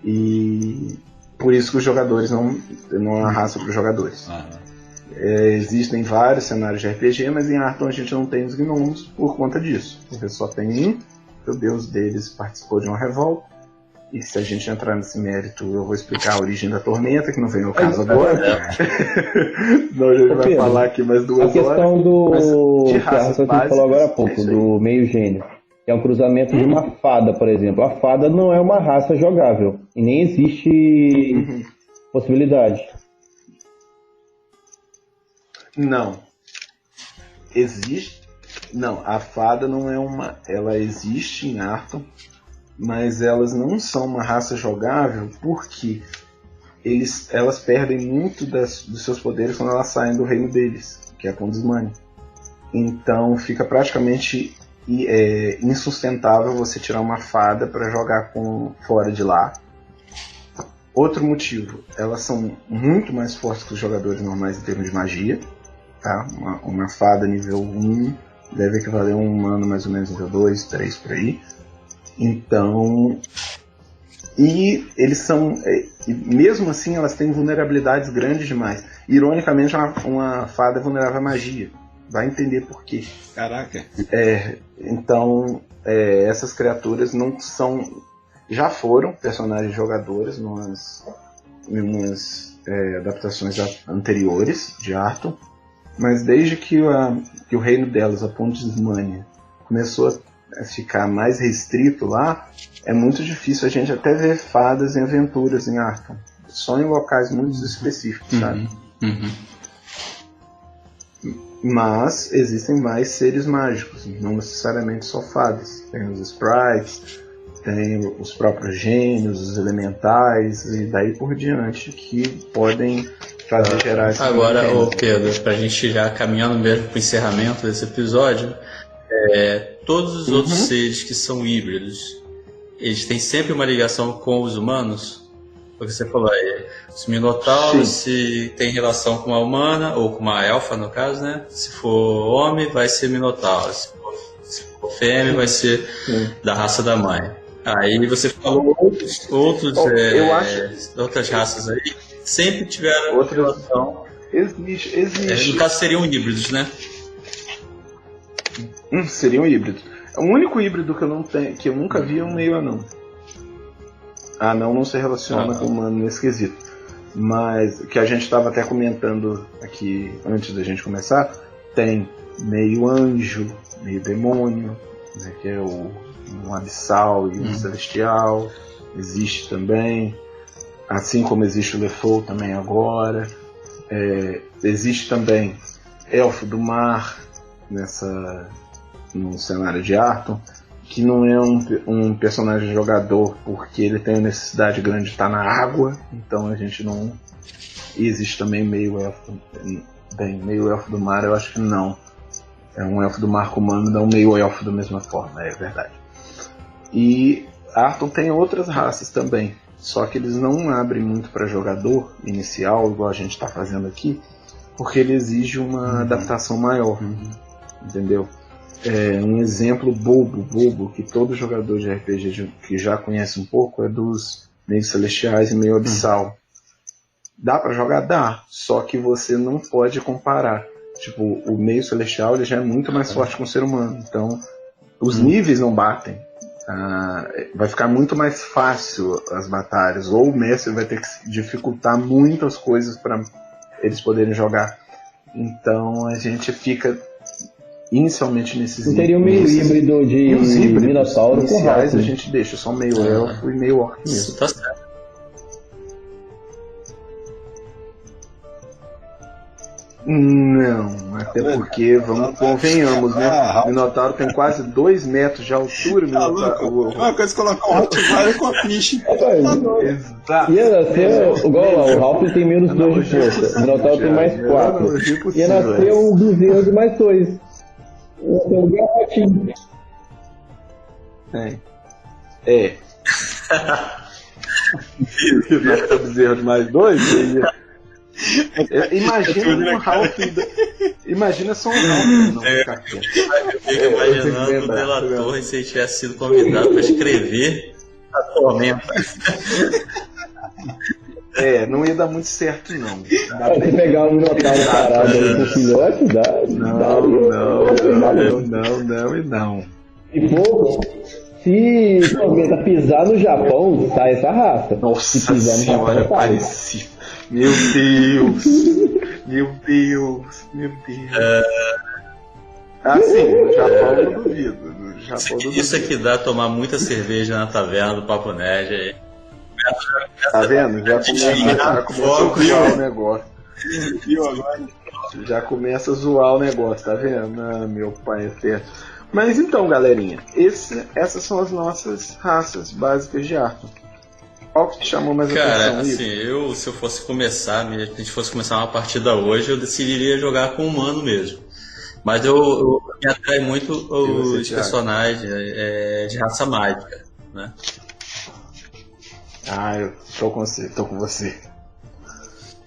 E por isso que os jogadores não é uma raça para os jogadores. Existem vários cenários de RPG, mas em Arton a gente não tem os gnomos por conta disso. Porque só tem um, o deus deles participou de uma revolta. E se a gente entrar nesse mérito, eu vou explicar a origem da tormenta, que não vem no caso agora. Não, a gente vai falar aqui mais 2 horas. A questão do de que a Raça falou agora há pouco, do meio gênio. que é um cruzamento de uma fada, por exemplo. A fada não é uma raça jogável e nem existe possibilidade. Não. Existe. Não, a fada não é uma. Ela existe em Arton, mas elas não são uma raça jogável porque elas perdem muito dos seus poderes quando elas saem do reino deles, que é a Condesmane. Então fica praticamente insustentável você tirar uma fada para jogar fora de lá. Outro motivo, elas são muito mais fortes que os jogadores normais em termos de magia. Tá? Uma fada nível 1 deve equivaler a um humano mais ou menos nível 2, 3 por aí. Então, e eles são, mesmo assim, elas têm vulnerabilidades grandes demais. Ironicamente, uma fada é vulnerável à magia. Vai entender por quê. Caraca. Então, essas criaturas não são, já foram personagens jogadores em umas adaptações anteriores de Arton. Mas desde que o reino delas, a Condesmane, começou a ficar mais restrito lá, é muito difícil a gente até ver fadas em aventuras em Arton. Só em locais muito específicos, sabe? Mas existem mais seres mágicos, não necessariamente só fadas. Tem os sprites, tem os próprios gênios, os elementais e daí por diante que podem fazer gerar esse Agora, Pedro, pra gente já caminhando mesmo pro encerramento desse episódio, todos os outros seres que são híbridos, eles têm sempre uma ligação com os humanos? Porque você falou aí, os minotauros se tem relação com uma humana, ou com uma elfa no caso, né? Se for homem, vai ser minotauro. Se for fêmea, vai ser da raça da mãe. Aí você falou outras raças aí, sempre tiveram outra relação. Existe. No caso seriam híbridos, né? Seriam híbridos. O único híbrido que eu nunca vi é um meio anão. Anão não se relaciona com o humano nesse quesito. Mas que a gente estava até comentando aqui antes da gente começar, tem meio anjo, meio demônio, né, que é um abissal e um celestial. Existe também. Assim como existe o Lefou também agora. Existe também Elfo do Mar no cenário de Arton, que não é um personagem jogador porque ele tem a necessidade grande de estar na água, então a gente não... E existe também meio elfo do mar, eu acho que não. É um elfo do mar com humano, não meio elfo da mesma forma, é verdade. E Arton tem outras raças também, só que eles não abrem muito para jogador inicial, igual a gente está fazendo aqui, porque ele exige uma adaptação maior, entendeu? Um exemplo bobo que todo jogador de RPG que já conhece um pouco é dos meios celestiais e meio abissal. Dá pra jogar? Dá, só que você não pode comparar. Tipo, o meio celestial ele já é muito mais forte que um ser humano, então os níveis não batem. Vai ficar muito mais fácil as batalhas, ou o mestre vai ter que dificultar muitas coisas para eles poderem jogar. Então a gente fica inicialmente nesses níveis. Teria um meio híbrido de minotauro com iniciais a gente deixa só meio elfo e meio orc mesmo. Isso tá certo. Não, até porque, convenhamos, né? O Minotauro tem quase 2 metros de altura. Uma coisa colocar um Rottweiler com a ficha. Exato. Ia nascer igual lá, o Ralph tem menos 2 de força, o Minotauro tem mais 4. Ia nascer um bezerro de mais 2. Um garotinho. O bezerro de mais 2? Imagina um Ralph. Imagina só um Ralph. Não, eu fico imaginando o delator se ele tivesse sido convidado para escrever a Tormenta. Não ia dar muito certo, não. Se pegar um Minotauro parado aí com filhote, dá. Não. E pouco. Se Tormenta pisar no Japão, sai essa raça. Nossa se pisar no senhora, Japão, parece. Meu Deus. Sim, no Japão eu não duvido. Isso é que dá tomar muita cerveja na taverna do Papo Nerd aí. Tá vendo? Já começa a zoar o negócio. Já começa a zoar o negócio, tá vendo? Ah, meu pai é certo. Mas então, galerinha, essas são as nossas raças básicas de Arthur. Qual que te chamou mais atenção? Cara, assim, se eu fosse começar, a gente fosse começar uma partida hoje, eu decidiria jogar com humano mesmo. Mas eu me atrai muito os personagens de raça mágica, né? Ah, eu tô com você.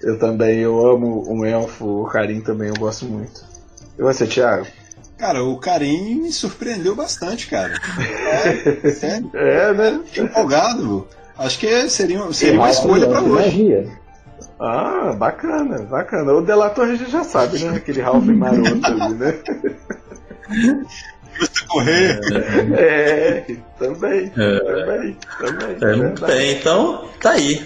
Eu também, eu amo um elfo, o Karim também eu gosto muito. E você, Thiago? Cara, o Karim me surpreendeu bastante, cara. Sério. Né? Empolgado. Acho que seria uma escolha pra hoje. Ah, bacana. O Delator a gente já sabe, né? Aquele Ralph maroto ali, né? Custa correr. Também. Muito bem, então tá aí.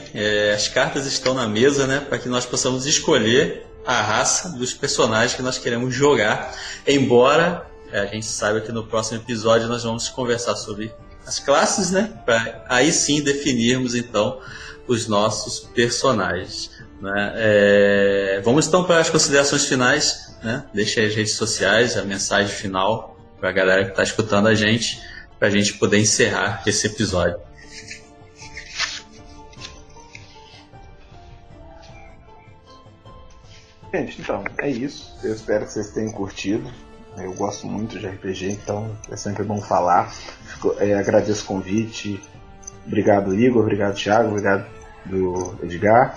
As cartas estão na mesa, né? Para que nós possamos escolher a raça dos personagens que nós queremos jogar. Embora a gente saiba que no próximo episódio nós vamos conversar sobre as classes, né? Para aí sim definirmos então os nossos personagens, né? Vamos então para as considerações finais, né? Deixa aí as redes sociais, a mensagem final para a galera que está escutando a gente, para a gente poder encerrar esse episódio. Gente, então, é isso. Eu espero que vocês tenham curtido. Eu gosto muito de RPG, então é sempre bom falar. Agradeço o convite. Obrigado, Igor. Obrigado, Thiago. Obrigado, do Edgar.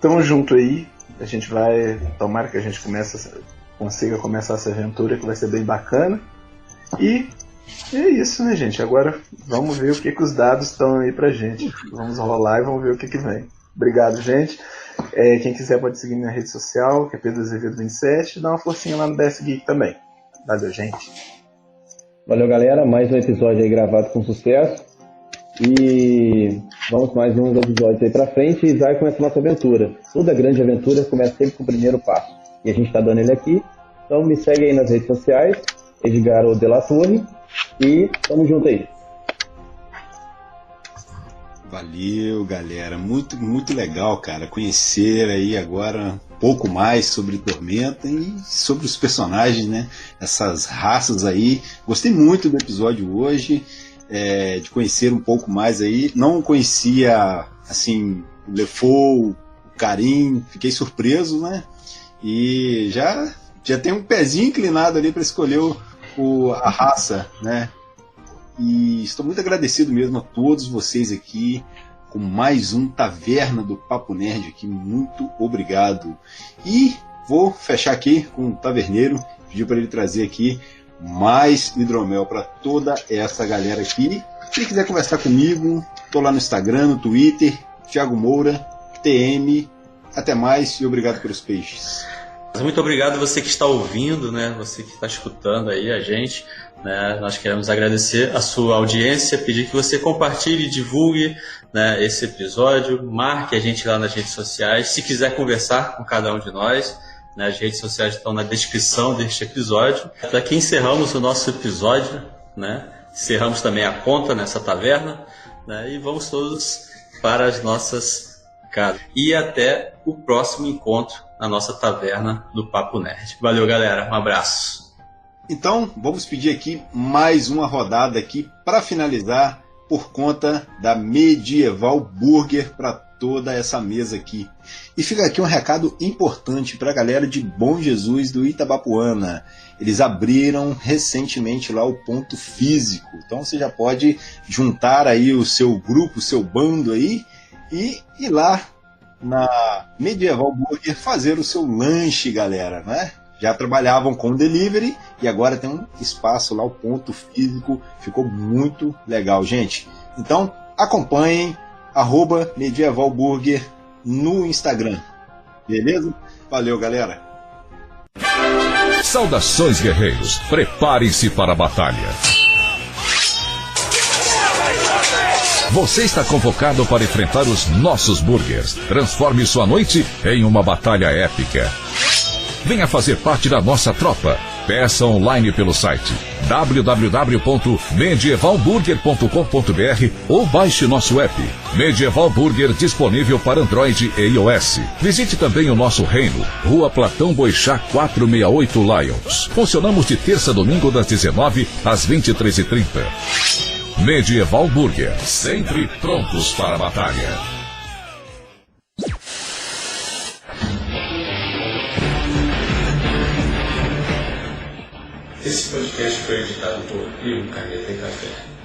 Tamo junto aí. A gente vai... Tomara que a gente consiga começar essa aventura, que vai ser bem bacana. E é isso, né, gente? Agora vamos ver o que os dados estão aí pra gente. Vamos rolar e vamos ver o que vem. Obrigado, gente. Quem quiser pode seguir minha rede social, que é Pedro Azevedo 27, dá uma forcinha lá no DS Geek também. Valeu, gente. Valeu, galera. Mais um episódio aí gravado com sucesso. E vamos mais uns episódios aí pra frente e vai começar a nossa aventura. Toda grande aventura começa sempre com o primeiro passo. E a gente tá dando ele aqui. Então me segue aí nas redes sociais, Edgar O Della Torre, e tamo junto aí. Valeu, galera. Muito, muito legal, cara, conhecer aí agora um pouco mais sobre Tormenta e sobre os personagens, né? Essas raças aí. Gostei muito do episódio hoje, de conhecer um pouco mais aí. Não conhecia, assim, o Lefou, o Karim, fiquei surpreso, né? E já tem um pezinho inclinado ali para escolher a raça, né? E estou muito agradecido mesmo a todos vocês aqui com mais um Taverna do Papo Nerd aqui. Muito obrigado. E vou fechar aqui com o taverneiro, pedir para ele trazer aqui mais hidromel para toda essa galera aqui. Se quiser conversar comigo, estou lá no Instagram, no Twitter, Thiago Moura, TM. Até mais e obrigado pelos peixes. Muito obrigado você que está ouvindo, né? Você que está escutando aí a gente, né? Nós queremos agradecer a sua audiência, pedir que você compartilhe e divulgue, né, esse episódio, marque a gente lá nas redes sociais. Se quiser conversar com cada um de nós, né, as redes sociais estão na descrição deste episódio. Daqui encerramos o nosso episódio, né? Encerramos também a conta nessa taverna, né? E vamos todos para as nossas casas. E até o próximo encontro na nossa taverna do Papo Nerd. Valeu, galera. Um abraço. Então, vamos pedir aqui mais uma rodada aqui para finalizar por conta da Medieval Burger para toda essa mesa aqui. E fica aqui um recado importante para a galera de Bom Jesus do Itabapoana. Eles abriram recentemente lá o ponto físico. Então você já pode juntar aí o seu grupo, o seu bando aí e ir lá na Medieval Burger fazer o seu lanche, galera, né? Já trabalhavam com delivery e agora tem um espaço lá, o ponto físico, ficou muito legal, gente. Então acompanhem @Medieval Burger no Instagram, beleza? Valeu, galera. Saudações, guerreiros, preparem-se para a batalha. Você está convocado para enfrentar os nossos burgers. Transforme sua noite em uma batalha épica. Venha fazer parte da nossa tropa. Peça online pelo site www.medievalburger.com.br ou baixe nosso app. Medieval Burger disponível para Android e iOS. Visite também o nosso reino, Rua Platão Boixá 468 Lions. Funcionamos de terça a domingo das 19 às 23h30. Medieval Burger, sempre prontos para a batalha. Esse podcast foi editado por Rio Caneta e Café.